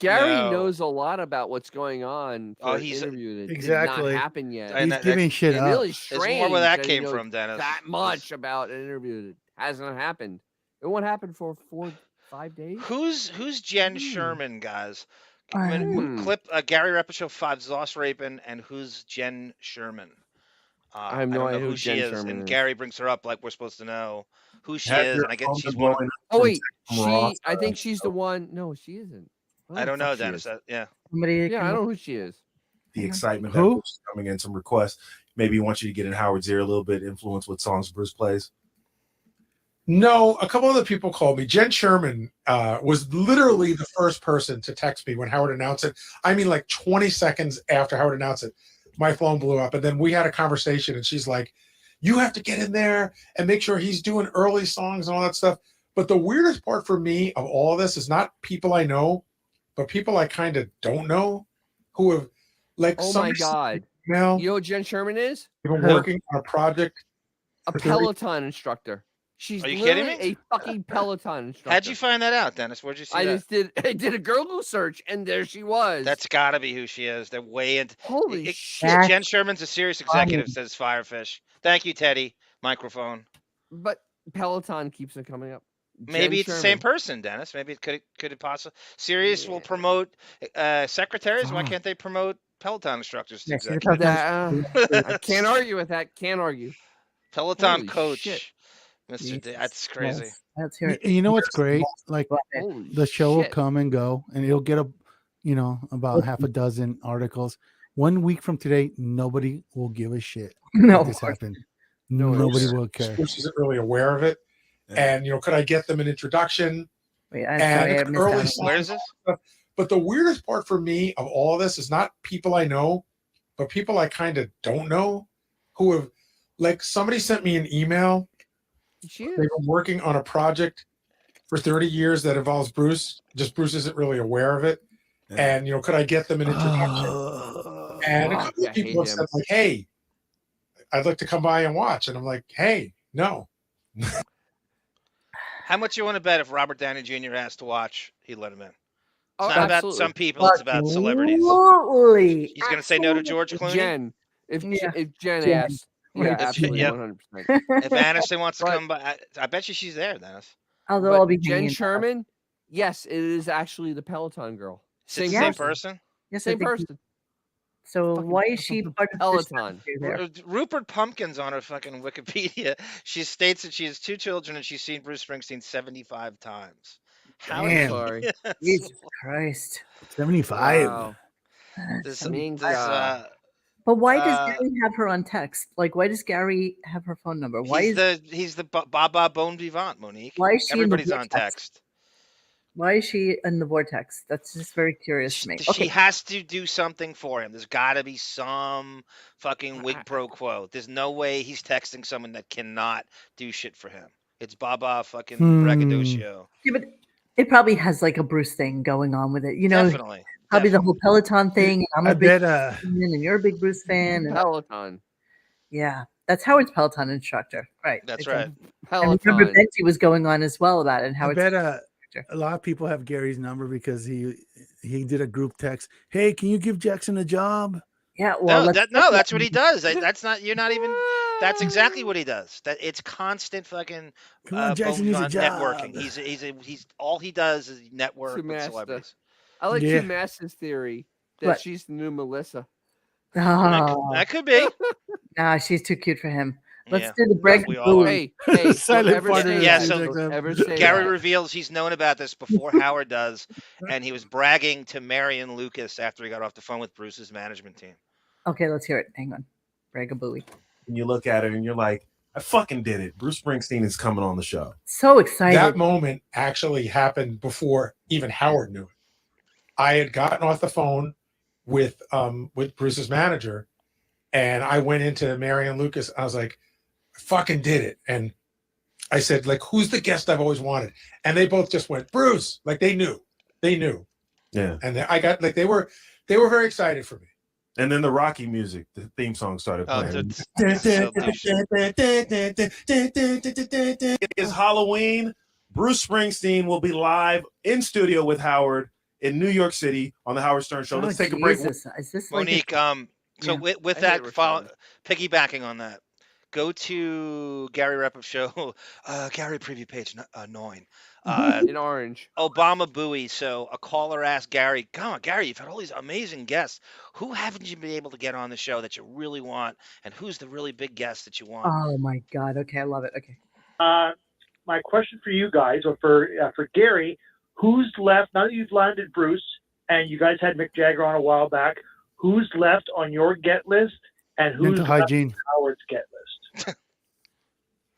Gary knows a lot lot what's going on for an interview that did not happen yet. He's giving shit up. Really strange. There's more where that he came knows from, Dennis. That much about an interview that hasn't happened. It won't happen for 4-5 days. Who's Jen Sherman, guys? Clip Gary Repetto, 5 Zoss Rapin, and who's Jen Sherman? I have no idea who she Jen is. Sherman And is. Gary brings her up like we're supposed to know who she is. And I guess she's one. Oh wait, I think she's the one. No, she isn't. I don't know, Dennis. Yeah, I don't know who she is. The excitement that Bruce is coming in, some requests. Maybe he wants you to get in Howard's ear a little bit, influence what songs Bruce plays. No, a couple other people called me. Jen Sherman was literally the first person to text me when Howard announced it. I mean, like 20 seconds after Howard announced it, my phone blew up. And then we had a conversation and she's like, you have to get in there and make sure he's doing early songs and all that stuff. But the weirdest part for me of all of this is not people I know, but people I kind of don't know who have like. Oh my God. Now, you know what Jen Sherman is? Been working on a project. A Peloton instructor. She's Are you kidding me? A fucking Peloton instructor. How'd you find that out, Dennis? Where'd you see that? I did a Google search and there she was. That's got to be who she is. They're way into. Holy shit. Jen Sherman's a serious executive, says Firefish. Thank you, Teddy. Microphone. But Peloton keeps it coming up. Maybe it's the same person, Dennis. Maybe it could it possibly. Sirius will promote secretaries. Why can't they promote Peloton instructors? To I can't argue with that. Can't argue. Peloton Holy coach. Shit. Mr. D, that's crazy. Let's hear it. You know what's great? Like Holy the show will shit. come and go, and it'll get about half a dozen articles. 1 week from today, nobody will give a shit. No, this happened. No, Nobody will care. Bruce isn't really aware of it. And could I get them an introduction? Wait, Where is this? But the weirdest part for me of all of this is not people I know, but people I kind of don't know who have, like, somebody sent me an email. They've been working on a project for 30 years that involves Bruce. Just Bruce isn't really aware of it. Yeah. And, could I get them an introduction? And a couple of people have said, like, hey, I'd like to come by and watch. And I'm like, hey, no. How much you want to bet if Robert Downey Jr. has to watch, he'd let him in? It's Oh, not about absolutely. some people, it's about celebrities. Absolutely. He's going to say no to George Clooney? Jen. If Jen asks, yeah, absolutely, 100%. If Aniston wants to come by, I bet you she's there, Dennis. Although I'll be Jen Sherman, yes, it is actually the Peloton girl. Same person? Yes, same person. So why is she part of Peloton? Rupert Pumpkin's on her fucking Wikipedia. She states that she has 2 children and she's seen Bruce Springsteen 75 times. Damn. Sorry. Jesus Christ. 75. Wow. But why does Gary have her on text? Like, why does Gary have her phone number? Why he's the Baba Bon Vivant, Monique. Why is she Everybody's on text? Why is she in the vortex? That's just very curious to me. She has to do something for him. There's got to be some fucking wig pro quo. There's no way he's texting someone that cannot do shit for him. It's Baba fucking braggadocio. Yeah, but it probably has like a Bruce thing going on with it. Definitely. Probably the whole Peloton thing. I'm a big bet, fan and you're a big Bruce fan. And, Peloton. yeah, that's Howard's Peloton instructor. Right. That's right. And remember Benty was going on as well about it. And Howard's a lot of people have Gary's number because he did a group text. Hey, can you give Jackson a job? Yeah, well, that's what he does. That's not. You're not even. That's exactly what he does. That it's constant fucking Jackson needs a job. networking. He's all he does is network with celebrities. I like Hugh Mass's theory that she's the new Melissa. Oh. That could be. Nah, she's too cute for him. Let's do the brag. Hey, silent fart. Yeah, so Gary reveals he's known about this before Howard does, and he was bragging to Mary and Lucas after he got off the phone with Bruce's management team. Okay, let's hear it. Hang on. Bragabooey. And you look at it and you're like, I fucking did it. Bruce Springsteen is coming on the show. So excited. That moment actually happened before even Howard knew it. I had gotten off the phone with Bruce's manager, and I went into Mary and Lucas. I was like, I fucking did it. And I said, like, who's the guest I've always wanted? And they both just went, Bruce. Like they knew. Yeah. And I got like they were very excited for me. And then the Rocky music, the theme song started playing. It's Halloween. Bruce Springsteen will be live in studio with Howard in New York City on the Howard Stern Show. Let's take a break. Is this Monique, so with that, piggybacking on that, go to Gary Rep's show, Gary preview page 9. In orange. Obama buoy. So a caller asked Gary, come on, Gary, you've had all these amazing guests. Who haven't you been able to get on the show that you really want? And who's the really big guest that you want? Oh, my God. Okay, I love it. Okay. My question for you guys, or for Gary, who's left, now that you've landed Bruce, and you guys had Mick Jagger on a while back, who's left on your get list, and who's left on Howard's get list?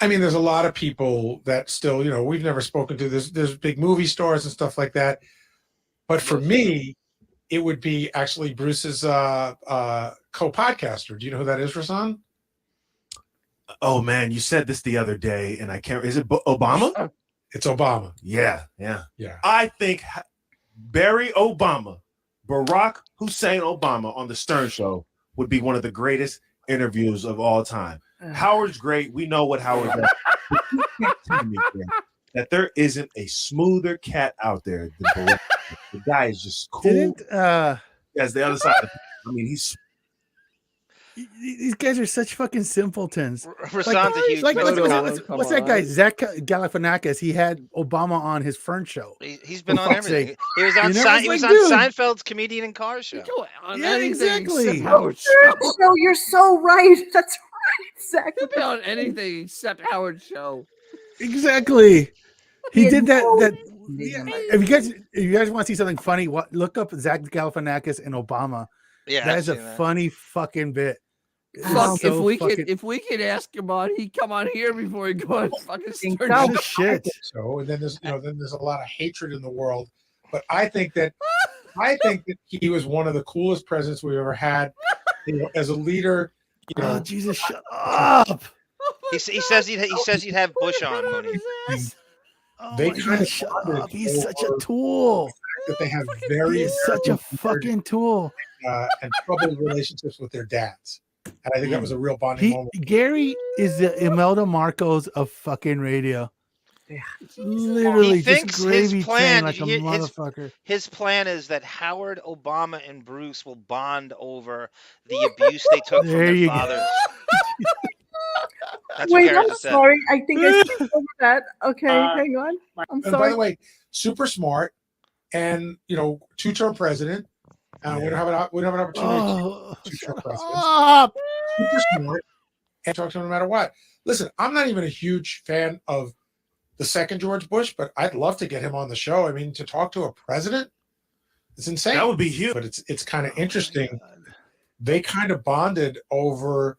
I mean, there's a lot of people that still, we've never spoken to. There's big movie stars and stuff like that. But for me, it would be actually Bruce's co-podcaster. Do you know who that is, Rasan? Oh, man, you said this the other day, and I can't. Is it Obama? It's Obama. Yeah. I think Barry Obama, Barack Hussein Obama on the Stern Show would be one of the greatest interviews of all time. Howard's great. We know what Howard does. But you can't tell me that there isn't a smoother cat out there than Barack. The guy is just cool. As the other side. I mean, these guys are such fucking simpletons. Rasan's a huge what's that guy? Zach Galifianakis. He had Obama on his Fern show. He's been on everything. He was on Seinfeld's Comedian in Cars show. Yeah, exactly. Howard's show. You're so right. That's right. Exactly. He'll be on anything except Howard's show. Exactly. He did that. If you guys want to see something funny, look up Zach Galifianakis and Obama. Yeah, that is a funny fucking bit. Fuck, if we could ask him on, he'd come on here before he goes fucking shit. So, and then there's a lot of hatred in the world, but I think that he was one of the coolest presidents we've ever had. As a leader, Oh Jesus, shut up! He says he'd have Bush on, Mooney. They kind of shut up. He's such a tool. That they have he's such a fucking tool. And troubled relationships with their dads. And I think that was a real bonding moment. Gary is the Imelda Marcos of fucking radio. Yeah. Literally, he thinks just gravy his plan, like a motherfucker. His plan is that Howard, Obama, and Bruce will bond over the abuse they took from their fathers. That's Wait, what I'm sorry. I think I skipped over that. Okay, hang on. I'm sorry. By the way, super smart, and 2-term president. We don't have an opportunity to two-term presidents. Super smart, and talk to him no matter what. Listen, I'm not even a huge fan of the second George Bush, but I'd love to get him on the show. I mean, to talk to a president, it's insane. That would be huge. But it's kind of interesting. They kind of bonded over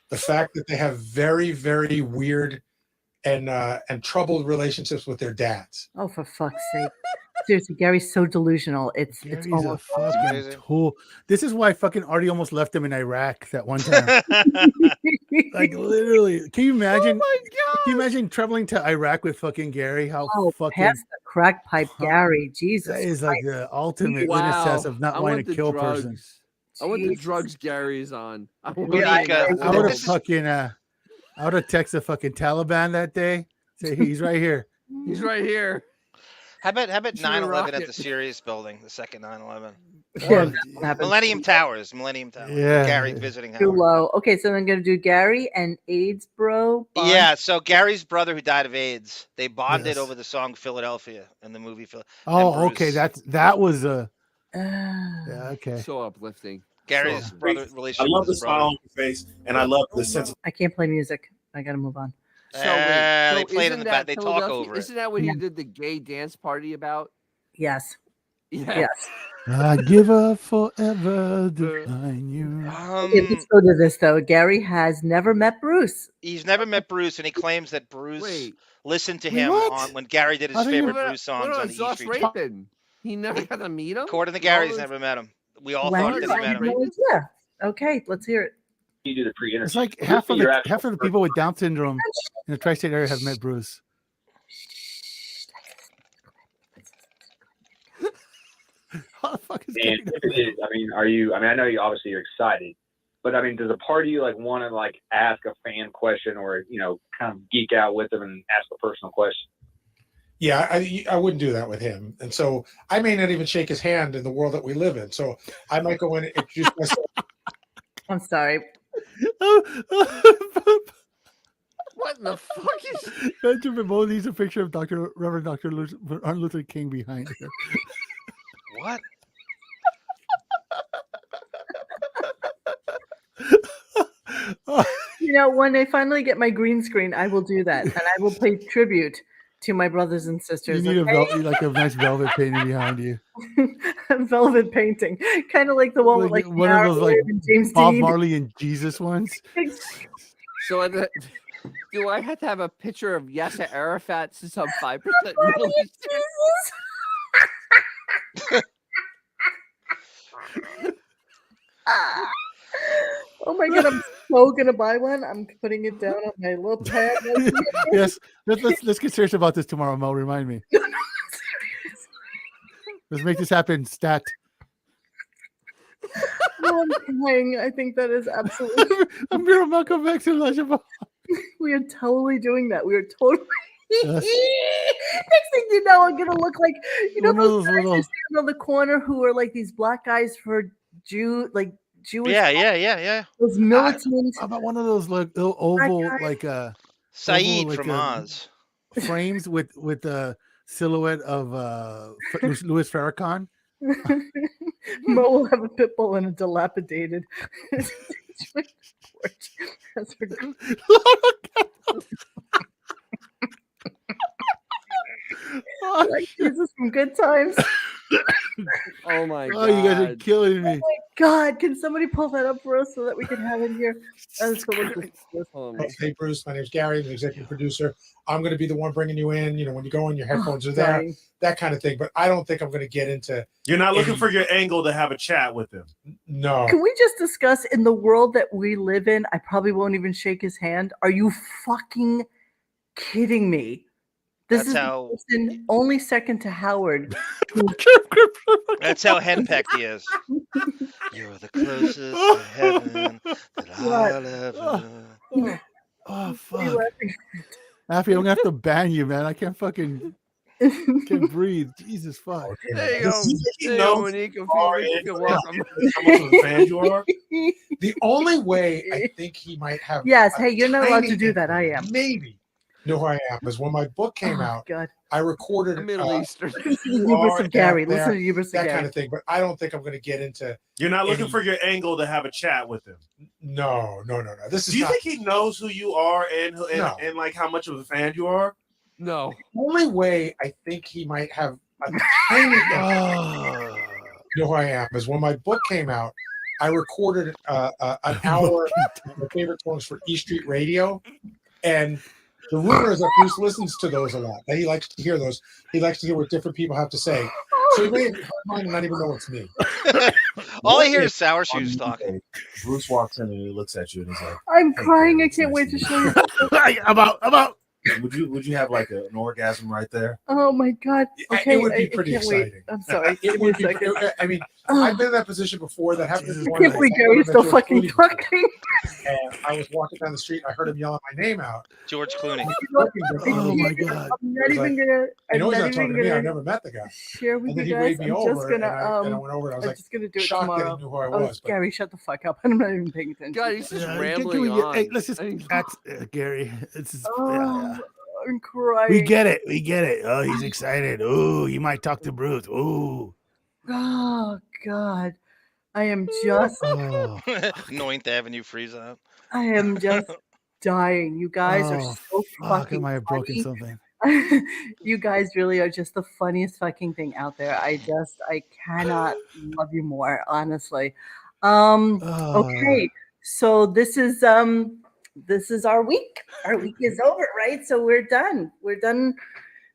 the fact that they have very, very weird and troubled relationships with their dads. Oh, for fuck's sake. Seriously, Gary's so delusional. It's almost a fucking tool. This is why fucking Artie almost left him in Iraq that one time. Like literally, can you imagine? Oh my God. Can you imagine traveling to Iraq with fucking Gary? How fucking past the crack pipe, Gary. Jesus, that is like the ultimate witness of not wanting to kill a person. I want the drugs Gary's on. I would have fucking I would have texted fucking Taliban that day. Say he's right here. He's right here. How about 9/11 at the Sirius building, the second 9/11? Millennium Towers. Yeah. Gary visiting too Howard. low. Okay, so I'm going to do Gary and AIDS Bro. Bond. Yeah, so Gary's brother who died of AIDS, they bonded over the song Philadelphia in the movie. Oh, okay. That was a. Yeah, okay. So uplifting. Gary's brother relationship. I love the with his smile brother. on your face, and I love the sense of. I can't play music. I got to move on. So wait, they played in the back. They talk over it. Isn't that what he did the gay dance party about? Yes. Yes. I give up forever to find you. Okay, let's go to this though. Gary has never met Bruce. He's never met Bruce, and he claims that Bruce listened to him on when Gary did his favorite Bruce songs on the E Street. He never got to meet him. According to Gary, he's never met him. We all thought that he met him. Yeah. Okay, let's hear it. You do the pre-interview. It's like half of the people with Down syndrome in the tri-state area have met Bruce. How the fuck is I mean, are you? I mean, I know you obviously you're excited, but I mean, does a part of you like want to like ask a fan question or kind of geek out with them and ask a personal question? Yeah, I wouldn't do that with him, and so I may not even shake his hand in the world that we live in. So I might go in and introduce myself. I'm sorry. What the fuck is? Benjamin Moe needs a picture of Reverend Dr. Martin Luther King behind him. What? When I finally get my green screen, I will do that, and I will pay tribute to my brothers and sisters. You need like a nice velvet painting behind you. Velvet painting, kind of like the one with like one of those like James Bob Dean. Marley and Jesus ones. So do I have to have a picture of Yasser Arafat since I'm 5% Middle Eastern? Oh my god, I'm so gonna buy one. I'm putting it down on my little pad. Yes, let's get serious about this tomorrow, Mo. Remind me. Let's make this happen. Stat. Oh, I'm crying. I think that is absolutely. I'm here. Welcome back to Legible. We are totally doing that. We are totally. Yes. Next thing you know, I'm gonna look like those guys who stand on the corner who are like these black guys for Jewish. Yeah. Those militants. How about one of those like oval like Saeed from Oz frames with the silhouette of Louis Farrakhan? Mo will have a pit bull and a dilapidated. That's like Jesus from Good Times. Oh my god! Oh, you guys are killing me. Oh my god! Can somebody pull that up for us so that we can have it here? Hey Bruce, my name's Gary, I'm the executive producer. I'm going to be the one bringing you in. When you go in, your headphones are there, that kind of thing. But I don't think I'm going to get into. You're not looking for your angle to have a chat with him. No. Can we just discuss in the world that we live in? I probably won't even shake his hand. Are you fucking kidding me? This is the person only second to Howard. That's how henpecked he is. You're the closest to heaven that I'll ever know. Oh fuck! Affy, I'm gonna have to ban you, man. I can't fucking can't breathe. Jesus fuck! There you go. The only way I think he might have. Yes. Hey, you're not allowed to do that. I am. Maybe. Know who I am is when my book came out. God. I recorded Middle Eastern. Hubris of Gary. Listen to Hubris of Gary. That kind of thing. But I don't think I'm going to get into. You're not looking for your angle to have a chat with him. No. This is. Do you think he knows who you are and like how much of a fan you are? No. The only way I think he might have a tiny. You know who I am is when my book came out. I recorded an hour of my favorite songs for E Street Radio, and. The rumor is that Bruce listens to those a lot. That he likes to hear those. He likes to hear what different people have to say. So he may have mine and not even know it's me. All I hear is Sour Shoes talking. Bruce walks in and he looks at you and he's like, I'm crying. I can't wait to show you. I'm out. Would you have like an orgasm right there? Oh my god! Okay, it would be pretty exciting. Wait. I'm sorry. It would be. I mean, I've been in that position before. That happened. I can't believe Gary's still fucking talking. And I was walking down the street. I heard him yelling my name out. George Clooney. Oh my god! I'm not even gonna. I know he's not talking to me. I've never met the guy. Share with and then you he guys. waved me I'm over, just gonna. and I went over. And I was like, just gonna do it shocked tomorrow. that he knew who I was. But Gary, shut the fuck up. I'm not even paying attention. God, he's just rambling on. Hey, let's just act, Gary. It's just, I'm crying. We get it. Oh, he's excited. Oh, you might talk to Bruce. Oh. Oh God, I am just 9th Avenue freeze out. I am just dying. You guys are so fuck, fucking I might have broken funny. something. You guys really are just the funniest fucking thing out there. I cannot love you more, honestly. Okay, so this is our week. Our week is over, right? So we're done. We're done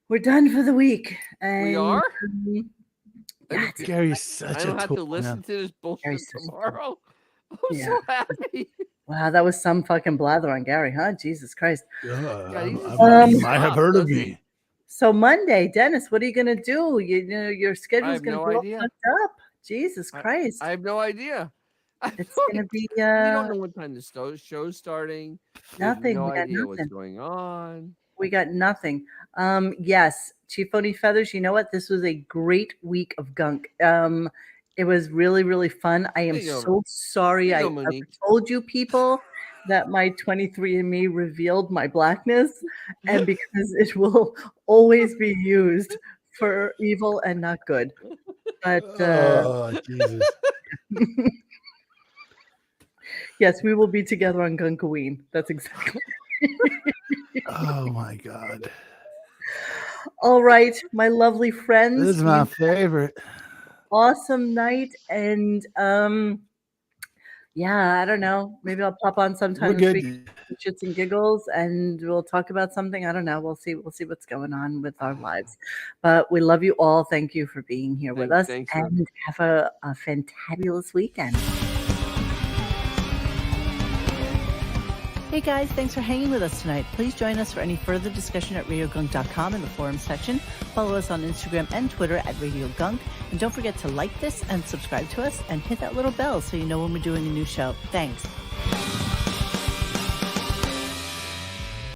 for the week. And, we are. Gary's such I don't a have tool, to listen man. to this bullshit tomorrow. I'm Yeah. so happy. Wow, that was some fucking blather on Gary, huh? Jesus Christ. You might have heard of me. So Monday, Dennis, what are you gonna do? You know your schedule's gonna no be all idea. fucked up. Jesus Christ. I have no idea. It's gonna be we don't know what time the show's starting. Nothing. No We got idea what's nothing. going on. We got nothing. Yes, Chief Phony Feathers, you know what? This was a great week of Gunk. It was really, really fun. I am so sorry I ever told you people that my 23andMe revealed my blackness, and because it will always be used for evil and not good. But Jesus. Yes, we will be together on Gunkoween. That's exactly. Oh my God. All right, my lovely friends. This is my favorite. Awesome night, and yeah, I don't know. Maybe I'll pop on sometime this week, shits and giggles, and we'll talk about something. I don't know. We'll see what's going on with our lives. But we love you all. Thank you for being here with us, and have a fantabulous weekend. Hey guys, thanks for hanging with us tonight. Please join us for any further discussion at RadioGunk.com in the forum section. Follow us on Instagram and Twitter at RadioGunk. And don't forget to like this and subscribe to us and hit that little bell so you know when we're doing a new show. Thanks.